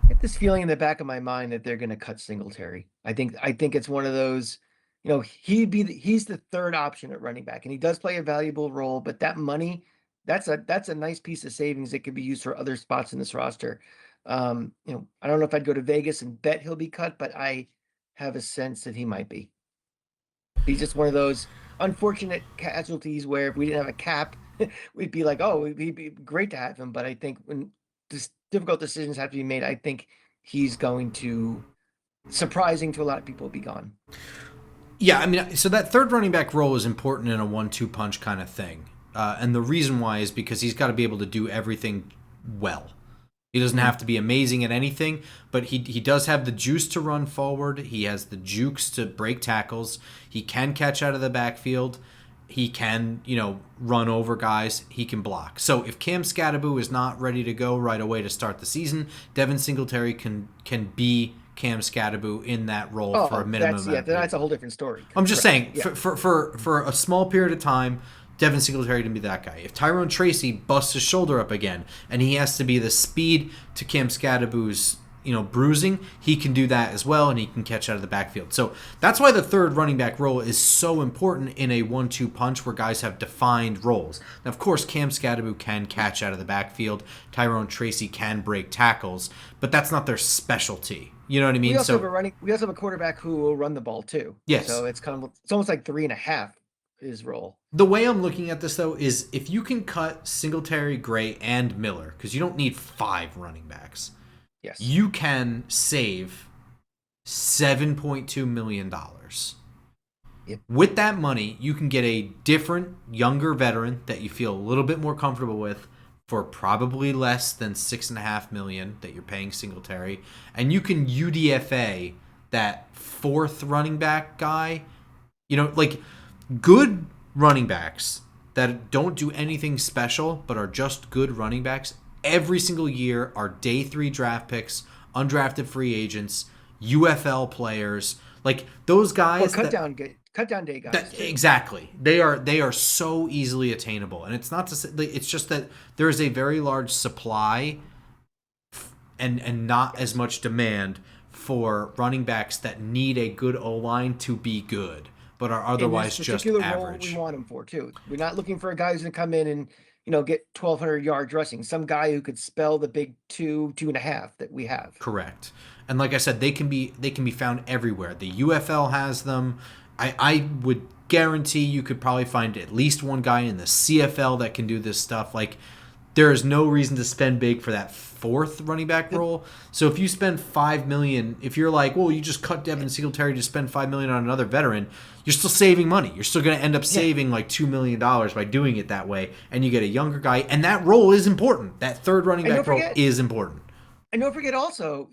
get this feeling in the back of my mind that they're going to cut Singletary. I think it's one of those, he's the third option at running back, and he does play a valuable role, but that money, that's a nice piece of savings that could be used for other spots in this roster. I don't know if I'd go to Vegas and bet he'll be cut, but I have a sense that he might be. He's just one of those unfortunate casualties where if we didn't have a cap, we'd be like, oh, it'd be great to have him. But I think when this difficult decisions have to be made, I think he's going to, surprising to a lot of people, be gone. Yeah, I mean, so that third running back role is important in a 1-2 punch kind of thing. And the reason why is because he's got to be able to do everything well. He doesn't have to be amazing at anything, but he does have the juice to run forward. He has the jukes to break tackles. He can catch out of the backfield. He can, run over guys. He can block. So if Cam Scattaboo is not ready to go right away to start the season, Devin Singletary can be Cam Scattaboo in that role for a minimum. That's a whole different story. I'm just saying, for a small period of time, Devin Singletary to be that guy. If Tyrone Tracy busts his shoulder up again and he has to be the speed to Cam Scattaboo's bruising, he can do that as well, and he can catch out of the backfield. So that's why the third running back role is so important in a 1-2 punch where guys have defined roles. Now, of course, Cam Scattaboo can catch out of the backfield. Tyrone Tracy can break tackles, but that's not their specialty. You know what I mean? We also have a quarterback who will run the ball too. Yes. So it's almost like 3.5 his role. The way I'm looking at this, though, is if you can cut Singletary, Gray, and Miller, because you don't need 5 running backs, yes, you can save $7.2 million. Yep. With that money, you can get a different, younger veteran that you feel a little bit more comfortable with for probably less than $6.5 million that you're paying Singletary, and you can UDFA that fourth running back guy. Good running backs that don't do anything special but are just good running backs every single year are day 3 draft picks, undrafted free agents, UFL players, like those guys. Or cut down day guys. Exactly. They are so easily attainable, and it's not to say, it's just that there is a very large supply and not as much demand for running backs that need a good O-line to be good, but are otherwise just average. We want him for too. We're not looking for a guy who's going to come in and get 1,200 yards rushing. Some guy who could spell the big 2.5 that we have. Correct. And like I said, they can be found everywhere. The UFL has them. I would guarantee you could probably find at least one guy in the CFL that can do this stuff. Like, there is no reason to spend big for that fourth running back role. So if you spend $5 million, if you're like, well, you just cut Devin Singletary to spend $5 million on another veteran, you're still saving money. You're still going to end up saving like $2 million by doing it that way, and you get a younger guy, and that role is important. That third running back role is important. And don't forget also,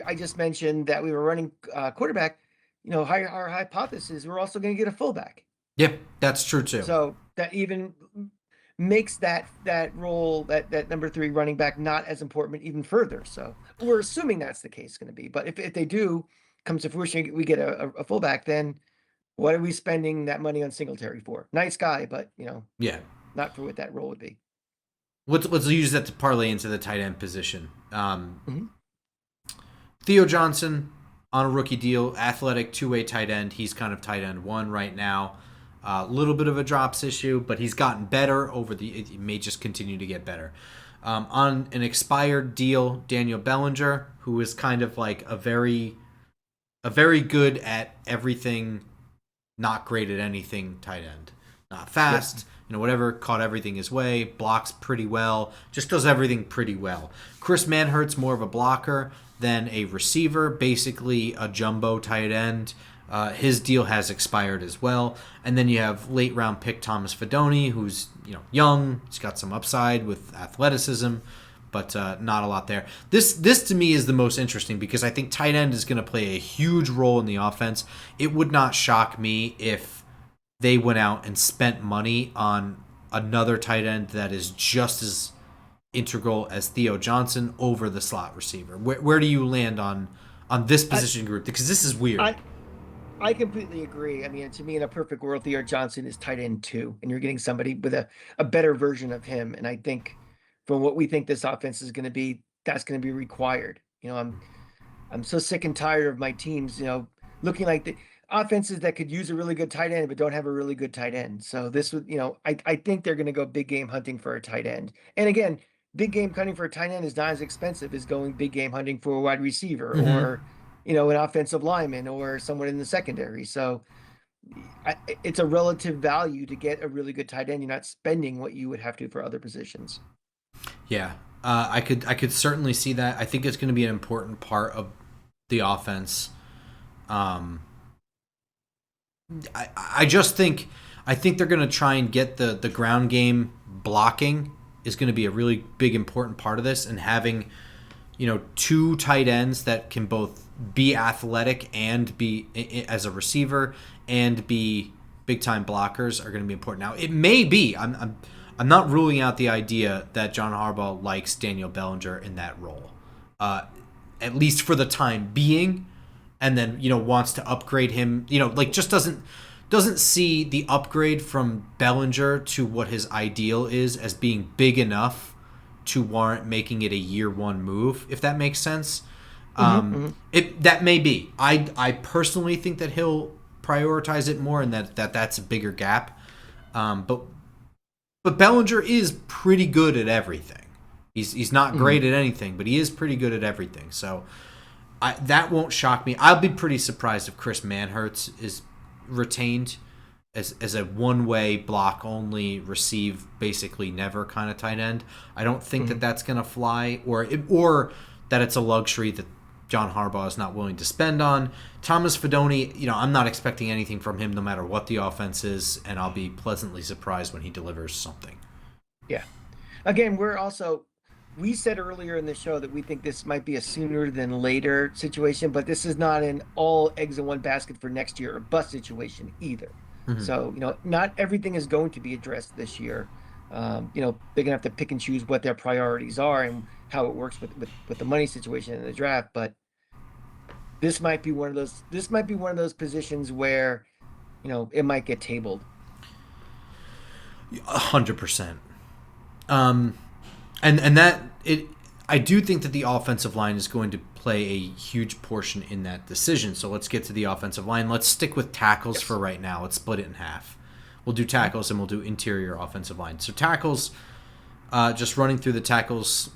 I just mentioned that we were running quarterback. Our hypothesis, we're also going to get a fullback. Yep, that's true too. So that even makes that role, that number 3 running back, not as important even further. So we're assuming that's the case going to be. But if they do come to fruition, we get a fullback, then what are we spending that money on Singletary for? Nice guy, but not for what that role would be. Let's use that to parlay into the tight end position. Theo Johnson on a rookie deal, athletic 2-way tight end. He's kind of tight end 1 right now. A little bit of a drops issue, but he's gotten better it may just continue to get better. On an expired deal, Daniel Bellinger, who is kind of like a very good at everything, not great at anything tight end. Not fast, whatever, caught everything his way, blocks pretty well, just does everything pretty well. Chris Manhertz, more of a blocker than a receiver, basically a jumbo tight end. His deal has expired as well. And then you have late round pick Thomas Fidone, who's young. He's got some upside with athleticism, but not a lot there. This to me is the most interesting because I think tight end is going to play a huge role in the offense. It would not shock me if they went out and spent money on another tight end that is just as integral as Theo Johnson over the slot receiver. Where do you land on this position group? Because this is weird. I completely agree. I mean, to me, in a perfect world, Theo Johnson is tight end 2, and you're getting somebody with a better version of him. And I think from what we think this offense is going to be, that's going to be required. I'm so sick and tired of my teams, looking like the offenses that could use a really good tight end but don't have a really good tight end. So this would, I think they're going to go big game hunting for a tight end. And again, big game hunting for a tight end is not as expensive as going big game hunting for a wide receiver Mm-hmm. or, an offensive lineman or someone in the secondary. So it's a relative value to get a really good tight end. You're not spending what you would have to for other positions. Yeah, I could certainly see that. I think it's going to be an important part of the offense. Um, I just think they're going to try and get the ground game blocking is going to be a really big important part of this, and having two tight ends that can both be athletic and be as a receiver and be big time blockers are going to be important. Now it may be I'm not ruling out the idea that John Harbaugh likes Daniel Bellinger in that role, at least for the time being, and then wants to upgrade him. Like just doesn't see the upgrade from Bellinger to what his ideal is as being big enough to warrant making it a year one move, if that makes sense. Mm-hmm. That may be. I personally think that he'll prioritize it more, and that's a bigger gap. But Bellinger is pretty good at everything. He's not great at anything, but he is pretty good at everything. So that won't shock me. I'll be pretty surprised if Chris Manhertz is retained as a one-way block only, receive basically never kind of tight end. I don't think that that's going to fly, or that it's a luxury that John Harbaugh is not willing to spend on. Thomas Fidone, I'm not expecting anything from him no matter what the offense is, and I'll be pleasantly surprised when he delivers something. Yeah. Again, we said earlier in the show that we think this might be a sooner than later situation, but this is not an all eggs in one basket for next year or bust situation either. Mm-hmm. So, not everything is going to be addressed this year. They're going to have to pick and choose what their priorities are and how it works with the money situation in the draft. But this might be one of those positions where, it might get tabled. 100%. And that it, I do think that the offensive line is going to play a huge portion in that decision. So let's get to the offensive line. Let's stick with tackles for right now. Let's split it in half. We'll do tackles and we'll do interior offensive line. So tackles, just running through the tackles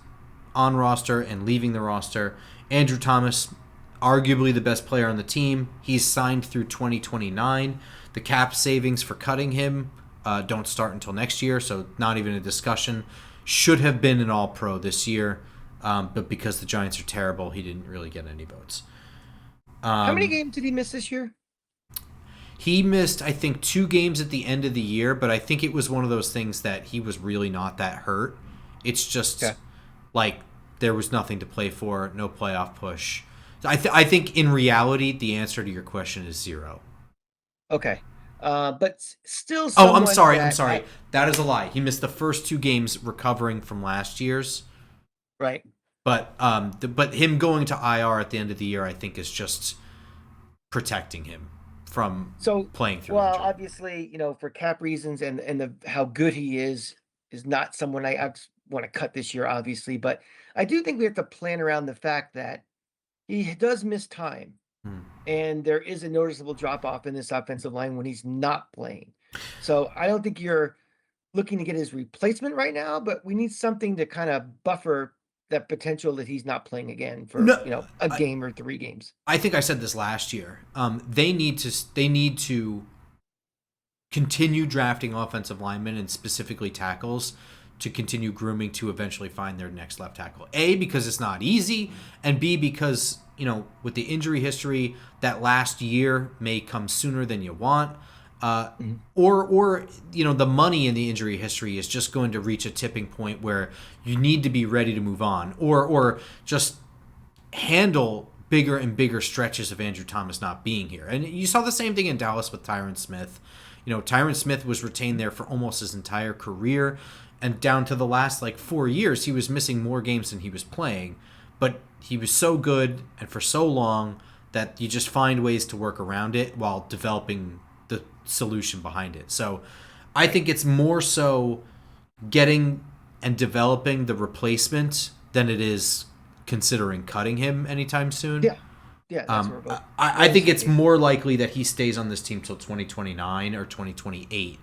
on roster and leaving the roster. Andrew Thomas, arguably the best player on the team. He's signed through 2029. The cap savings for cutting him don't start until next year, so not even a discussion. Should have been an All-Pro this year, but because the Giants are terrible, he didn't really get any votes. How many games did he miss this year? He missed, I think, 2 games at the end of the year, but I think it was one of those things that he was really not that hurt. It's just like there was nothing to play for, no playoff push. I think in reality, the answer to your question is 0. Okay. But still. Oh, I'm sorry. That is a lie. He missed the first 2 games recovering from last year's. Right. But but him going to IR at the end of the year, I think, is just protecting him from playing through. Well, injury. obviously, for cap reasons and how good he is not someone I want to cut this year, obviously. But I do think we have to plan around the fact that he does miss time. And there is a noticeable drop off in this offensive line when he's not playing. So I don't think you're looking to get his replacement right now, but we need something to kind of buffer that potential that he's not playing again for a game or 3 games. I think I said this last year. They need to continue drafting offensive linemen and specifically tackles to continue grooming to eventually find their next left tackle. A, because it's not easy, and B, because with the injury history, that last year may come sooner than you want. Or the money in the injury history is just going to reach a tipping point where you need to be ready to move on, or just handle bigger and bigger stretches of Andrew Thomas not being here. And you saw the same thing in Dallas with Tyron Smith. Tyron Smith was retained there for almost his entire career, and down to the last 4 years, he was missing more games than he was playing. But he was so good and for so long that you just find ways to work around it while developing the solution behind it. So I think it's more so getting and developing the replacement than it is considering cutting him anytime soon. Yeah. Yeah, that's where I think it's more likely that he stays on this team till 2029 or 2028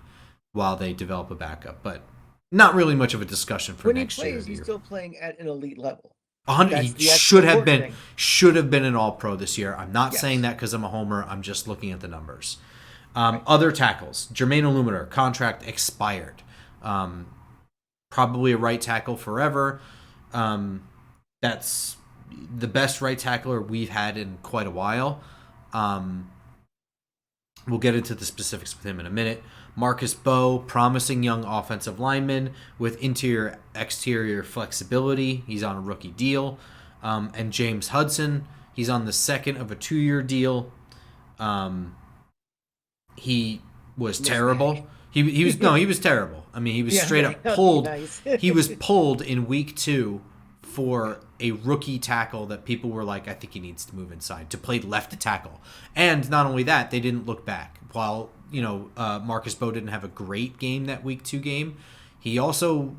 while they develop a backup. But not really much of a discussion for when he next year. plays, he's still playing at an elite level. 100. That's He the should important have been an All Pro this year. I'm not saying Yes. that because I'm a homer. I'm just looking at the numbers. Right. Other tackles: Jermaine Illuminator, contract expired. Probably a right tackle forever. That's the best right tackler we've had in quite a while. We'll get into the specifics with him in a minute. Marcus Bowe, promising young offensive lineman with interior exterior flexibility. He's on a rookie deal. And James Hudson, he's on the second of a 2-year deal. He was terrible. He was terrible. I mean, he was straight up pulled. Nice. He was pulled in week 2 for a rookie tackle that people were like, I think he needs to move inside, to play left tackle. And not only that, they didn't look back. While, Marcus Bowe didn't have a great game that week 2 game, he also,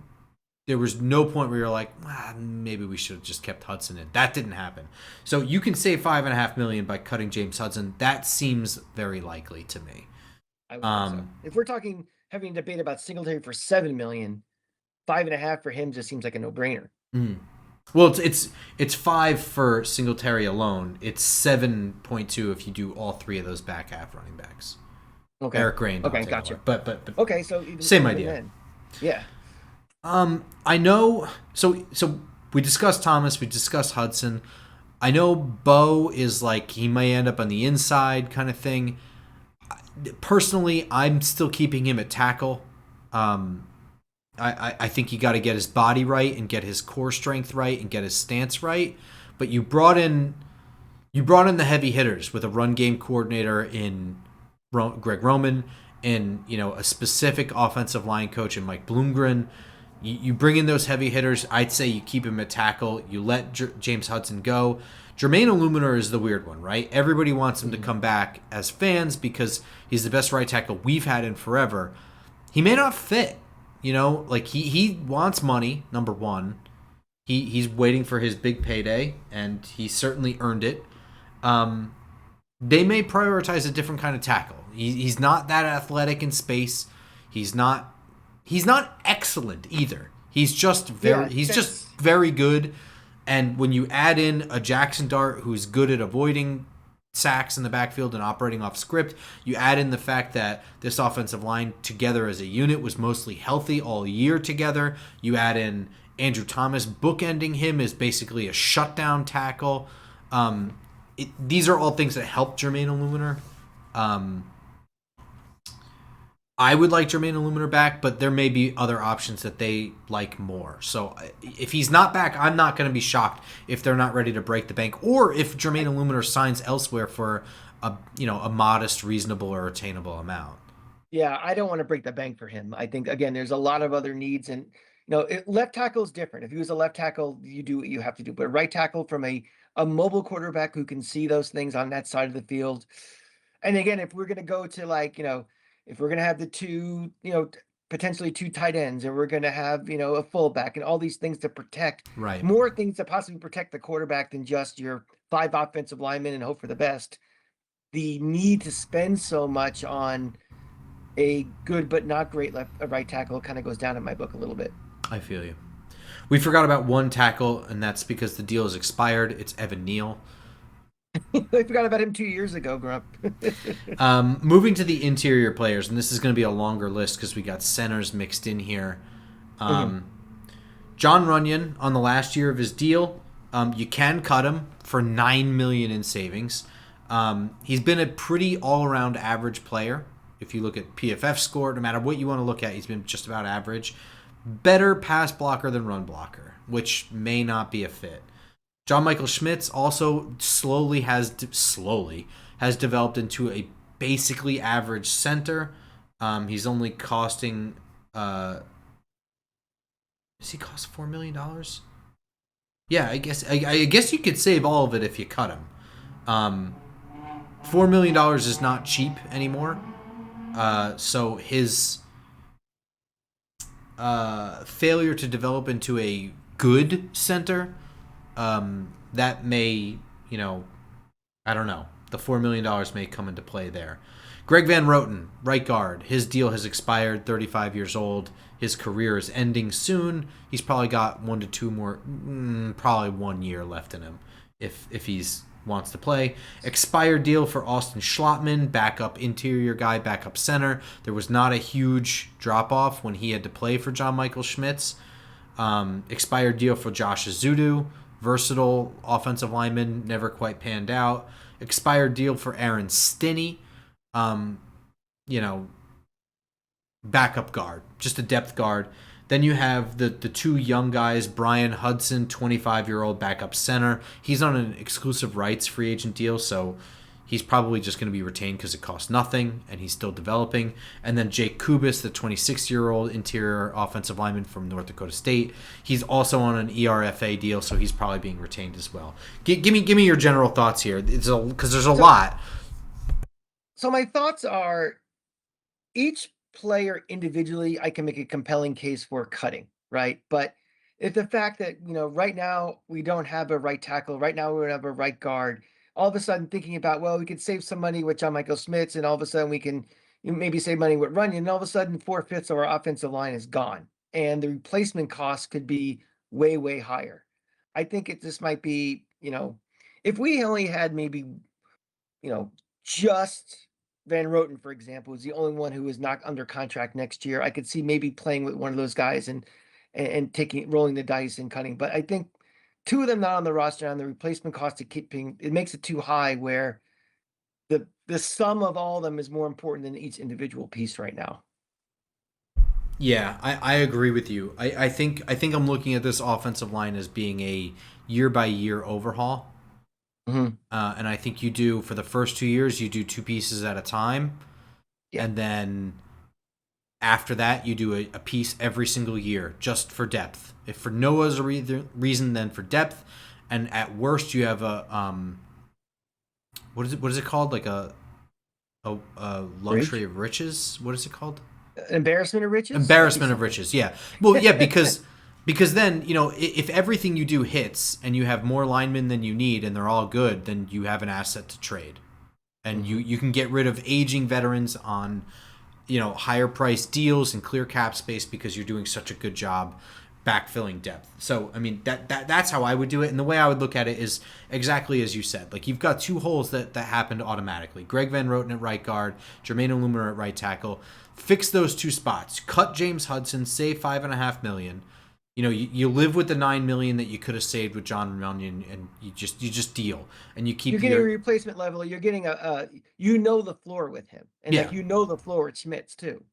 there was no point where you're like, maybe we should have just kept Hudson in. That didn't happen. So you can save $5.5 million by cutting James Hudson. That seems very likely to me. I would think so. If we're talking having a debate about Singletary for $7 million, 5.5 for him just seems like a no-brainer. Well, it's 5 for Singletary alone. It's 7.2 if you do all 3 of those back half running backs. Okay. Eric Gray and Okay, Dante gotcha. Moore. But okay, so even, same even idea. Then. Yeah. I know. So we discussed Thomas. We discussed Hudson. I know Bowe is like he may end up on the inside kind of thing. Personally, I'm still keeping him at tackle. I think you got to get his body right and get his core strength right and get his stance right. But you brought in the heavy hitters with a run game coordinator in Greg Roman and a specific offensive line coach in Mike Bloomgren. You bring in those heavy hitters. I'd say you keep him at tackle. You let James Hudson go. Jermaine Illuminator is the weird one, right? Everybody wants him to come back as fans because he's the best right tackle we've had in forever. He may not fit. Like he wants money, number one. He's waiting for his big payday, and he certainly earned it. They may prioritize a different kind of tackle. He's not that athletic in space. He's not excellent either. He's just very good. And when you add in a Jackson Dart who's good at avoiding sacks in the backfield and operating off script, you add in the fact that this offensive line together as a unit was mostly healthy all year together. You add in Andrew Thomas bookending him as basically a shutdown tackle. These are all things that help Jermaine Illuminator. I would like Jermaine Illuminator back, but there may be other options that they like more. So if he's not back, I'm not going to be shocked if they're not ready to break the bank, or if Jermaine Illuminator signs elsewhere for a modest, reasonable, or attainable amount. Yeah, I don't want to break the bank for him. I think again, there's a lot of other needs, and left tackle is different. If he was a left tackle, you do what you have to do. But right tackle from a mobile quarterback who can see those things on that side of the field. And again, if we're going to go to if we're going to have the two, potentially 2 tight ends, and we're going to have, a fullback and all these things to protect, right? More things to possibly protect the quarterback than just your 5 offensive linemen and hope for the best. The need to spend so much on a good but not great right tackle kind of goes down in my book a little bit. I feel you. We forgot about one tackle, and that's because the deal is expired. It's Evan Neal. I forgot about him 2 years ago, Grump. Moving to the interior players, and this is going to be a longer list because we got centers mixed in here. John Runyon on the last year of his deal. You can cut him for $9 million in savings. He's been a pretty all-around average player. If you look at PFF score, no matter what you want to look at, he's been just about average. Better pass blocker than run blocker, which may not be a fit. John Michael Schmitz also slowly has developed into a basically average center. He's only costing. Does he cost $4 million? Yeah, I guess you could save all of it if you cut him. $4 million is not cheap anymore. So his failure to develop into a good center. That may, I don't know. The $4 million may come into play there. Greg Van Roten, right guard. His deal has expired, 35 years old. His career is ending soon. He's probably got 1 to 2 more, probably 1 year left in him if he's wants to play. Expired deal for Austin Schlottman, backup interior guy, backup center. There was not a huge drop off when he had to play for John Michael Schmitz. Expired deal for Josh Azudu, versatile offensive lineman, never quite panned out. Expired deal for Aaron Stinney, you know, backup guard, just a depth guard. Then you have the two young guys, Brian Hudson, 25-year-old backup center. He's on an exclusive rights free agent deal, so he's probably just going to be retained because it costs nothing, and he's still developing. And then Jake Kubis, the 26-year-old interior offensive lineman from North Dakota State. He's also on an ERFA deal, so he's probably being retained as well. Give me your general thoughts here, because there's a lot. So my thoughts are, each player individually, I can make a compelling case for cutting, right? But if the fact that, right now we don't have a right tackle, right now we don't have a right guard, all of a sudden thinking about, well, we could save some money with John Michael Schmitz, and all of a sudden we can maybe save money with Runyon, and all of a sudden 4/5 of our offensive line is gone. And the replacement cost could be way, way higher. I think it just might be, if we only had maybe, just Van Roten, for example, is the only one who is not under contract next year. I could see maybe playing with one of those guys and rolling the dice and cutting. But I think two of them not on the roster, on the replacement cost of keeping, it makes it too high where the sum of all of them is more important than each individual piece right now. Yeah, I agree with you. I think I'm looking at this offensive line as being a year by year overhaul. Mm-hmm. And I think you do, for the first 2 years, you do 2 pieces at a time. Yeah. And then after that, you do a piece every single year just for depth. If for no other reason than for depth. And at worst, you have a, what is it called? Like a luxury of riches? What is it called? Embarrassment of riches? Embarrassment of riches, yeah. Well, yeah, because then, if everything you do hits and you have more linemen than you need and they're all good, then you have an asset to trade. And you can get rid of aging veterans on, higher price deals and clear cap space because you're doing such a good job backfilling depth. So, I mean, that's how I would do it. And the way I would look at it is exactly as you said. Like, you've got 2 holes that happened automatically. Greg Van Roten at right guard, Jermaine Illumer at right tackle. Fix those 2 spots. Cut James Hudson, save $5.5 million. You live with the $9 million that you could have saved with John Runyon, and you just deal, and you keep. You're getting a replacement level. You're getting the floor with him, and the floor with Schmitz too.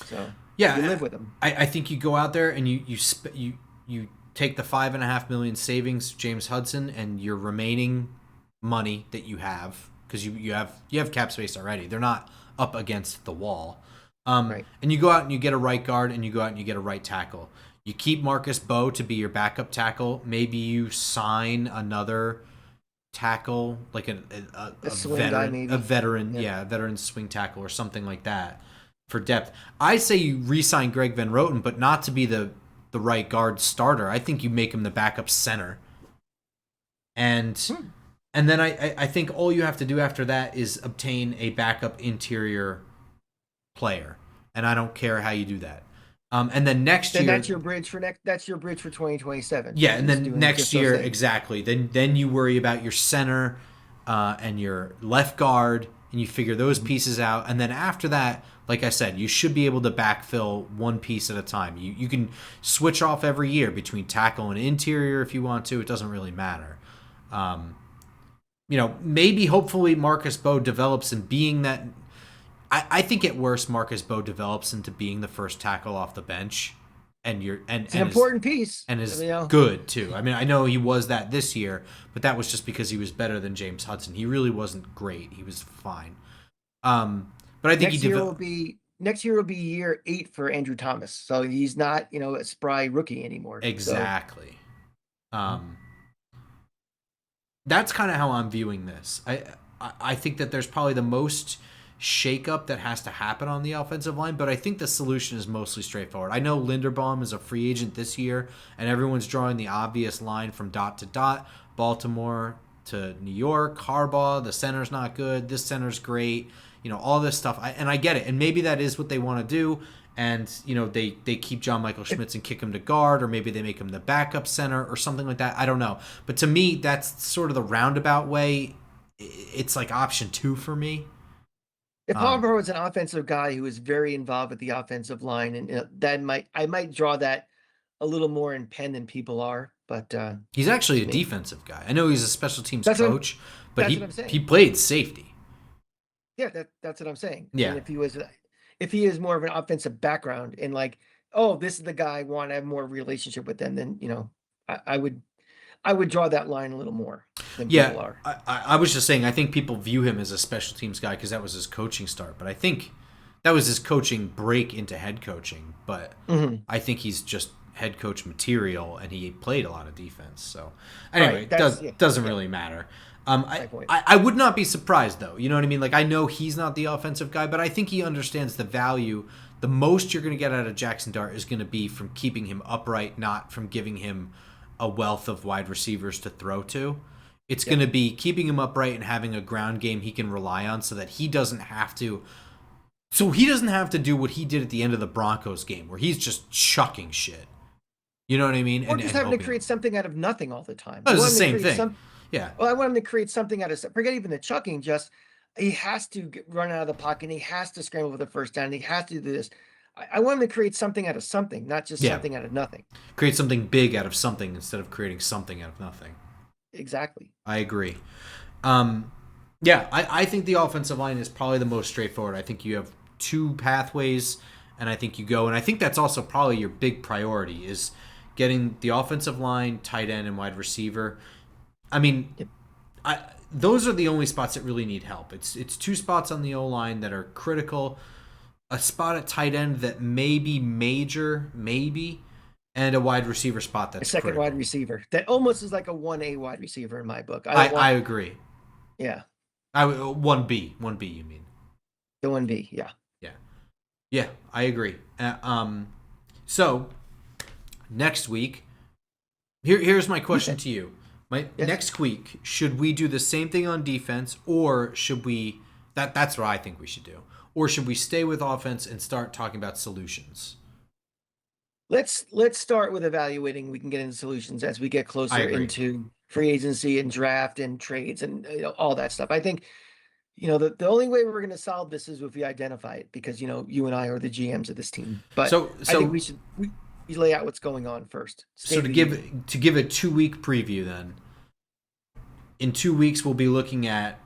So yeah, you live with him. I think you go out there and you take the $5.5 million savings, James Hudson, and your remaining money that you have, because you have cap space already. They're not up against the wall. Right. And you go out and you get a right guard, and you go out and you get a right tackle. You keep Marcus Bowe to be your backup tackle. Maybe you sign another tackle, like a veteran, a veteran swing tackle or something like that for depth. I say you re-sign Greg Van Roten, but not to be the right guard starter. I think you make him the backup center. And then I think all you have to do after that is obtain a backup interior player. And I don't care how you do that. And then next year, that's your bridge for 2027. Yeah, and then next year, exactly. Then you worry about your center and your left guard, and you figure those pieces out. And then after that, like I said, you should be able to backfill one piece at a time. You can switch off every year between tackle and interior if you want to. It doesn't really matter. Maybe hopefully Marcus Bowe develops in being that. I think at worst Marcus Bowe develops into being the first tackle off the bench, and it's an important piece, and is good too. I mean, I know he was that this year, but that was just because he was better than James Hudson. He really wasn't great. He was fine. But I think next year will be year 8 for Andrew Thomas, so he's not a spry rookie anymore. Exactly. So. That's kind of how I'm viewing this. I think that there's probably the most shakeup that has to happen on the offensive line, but I think the solution is mostly straightforward. I know Linderbaum is a free agent this year, and everyone's drawing the obvious line from dot to dot. Baltimore, to New York. Harbaugh, the center's not good. This center's great. All this stuff. And I get it. And maybe that is what they want to do. And, they keep John Michael Schmitz and kick him to guard, or maybe they make him the backup center or something like that. I don't know. But to me, that's sort of the roundabout way. It's like option 2 for me. If Harbaugh was an offensive guy who was very involved with the offensive line, and I might draw that a little more in pen than people are, but he's actually a defensive guy. I know he's a special teams coach, but he played safety. Yeah, that's what I'm saying. Yeah. And if he is more of an offensive background and like, oh, this is the guy I want to have more relationship with them, then I would draw that line a little more than people are. I was just saying, I think people view him as a special teams guy because that was his coaching start. But I think that was his coaching break into head coaching. But I think he's just head coach material, and he played a lot of defense. So anyway, it doesn't really matter. I would not be surprised, though. You know what I mean? Like, I know he's not the offensive guy, but I think he understands the value. The most you're going to get out of Jackson Dart is going to be from keeping him upright, not from giving him a wealth of wide receivers to throw to. It's going to be keeping him upright and having a ground game he can rely on so that he doesn't have to. So he doesn't have to do what he did at the end of the Broncos game, where he's just chucking shit. You know what I mean? Or just having to create something out of nothing all the time. That's the same thing. Yeah. Well, I want him to create something out of, forget even the chucking, just he has to run out of the pocket, and he has to scramble for the first down, and he has to do this. I want him to create something out of something, not just something out of nothing. Create something big out of something instead of creating something out of nothing. Exactly. I agree. I think the offensive line is probably the most straightforward. I think you have 2 pathways, and I think you go. And I think that's also probably your big priority is getting the offensive line, tight end, and wide receiver. I mean, those are the only spots that really need help. It's 2 spots on the O-line that are critical, a spot at tight end that may be major, maybe, and a wide receiver spot that's a second critical. Wide receiver. That almost is like a 1A wide receiver in my book. I agree. Yeah. 1B. 1B, you mean. The 1B, yeah. Yeah, I agree. So, next week, here's my question to you. Next week, should we do the same thing on defense, or should we... That's what I think we should do. Or should we stay with offense and start talking about solutions? Let's start with evaluating. We can get into solutions as we get closer into free agency and draft and trades and all that stuff. I think, the only way we're going to solve this is if we identify it, because, you and I are the GMs of this team. But I think we should lay out what's going on first. So to give a 2-week preview then, in 2 weeks we'll be looking at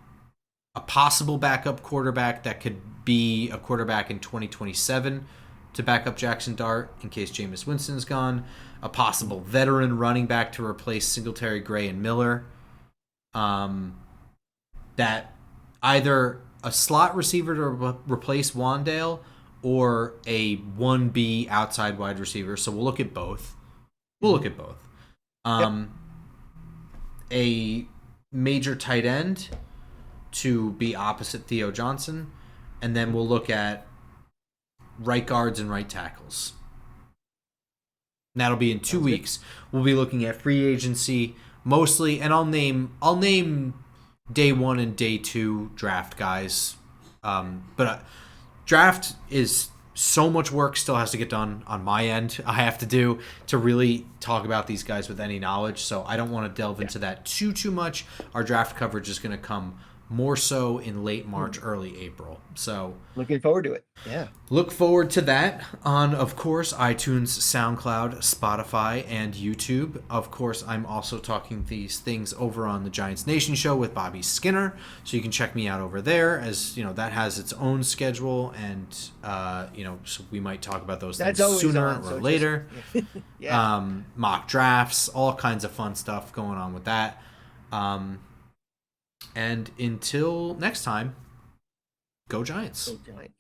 a possible backup quarterback that could be a quarterback in 2027 to back up Jackson Dart in case Jameis Winston's gone, a possible veteran running back to replace Singletary, Gray, and Miller, that either a slot receiver to replace Wandale or a 1B outside wide receiver. So we'll look at both. A major tight end to be opposite Theo Johnson, and then we'll look at right guards and right tackles. And that'll be in 2 weeks. We'll be looking at free agency mostly, and I'll name day 1 and day 2 draft guys. But draft is so much work still has to get done on my end. I have to do to really talk about these guys with any knowledge. So I don't want to delve into that too much. Our draft coverage is going to come more so in late March, early April. So looking forward to it. Yeah. Look forward to that on, of course, iTunes, SoundCloud, Spotify, and YouTube. Of course, I'm also talking these things over on the Giants Nation show with Bobby Skinner. So you can check me out over there, as that has its own schedule, and so we might talk about those things sooner or later. Mock drafts, all kinds of fun stuff going on with that. And until next time, go Giants. Go Giants.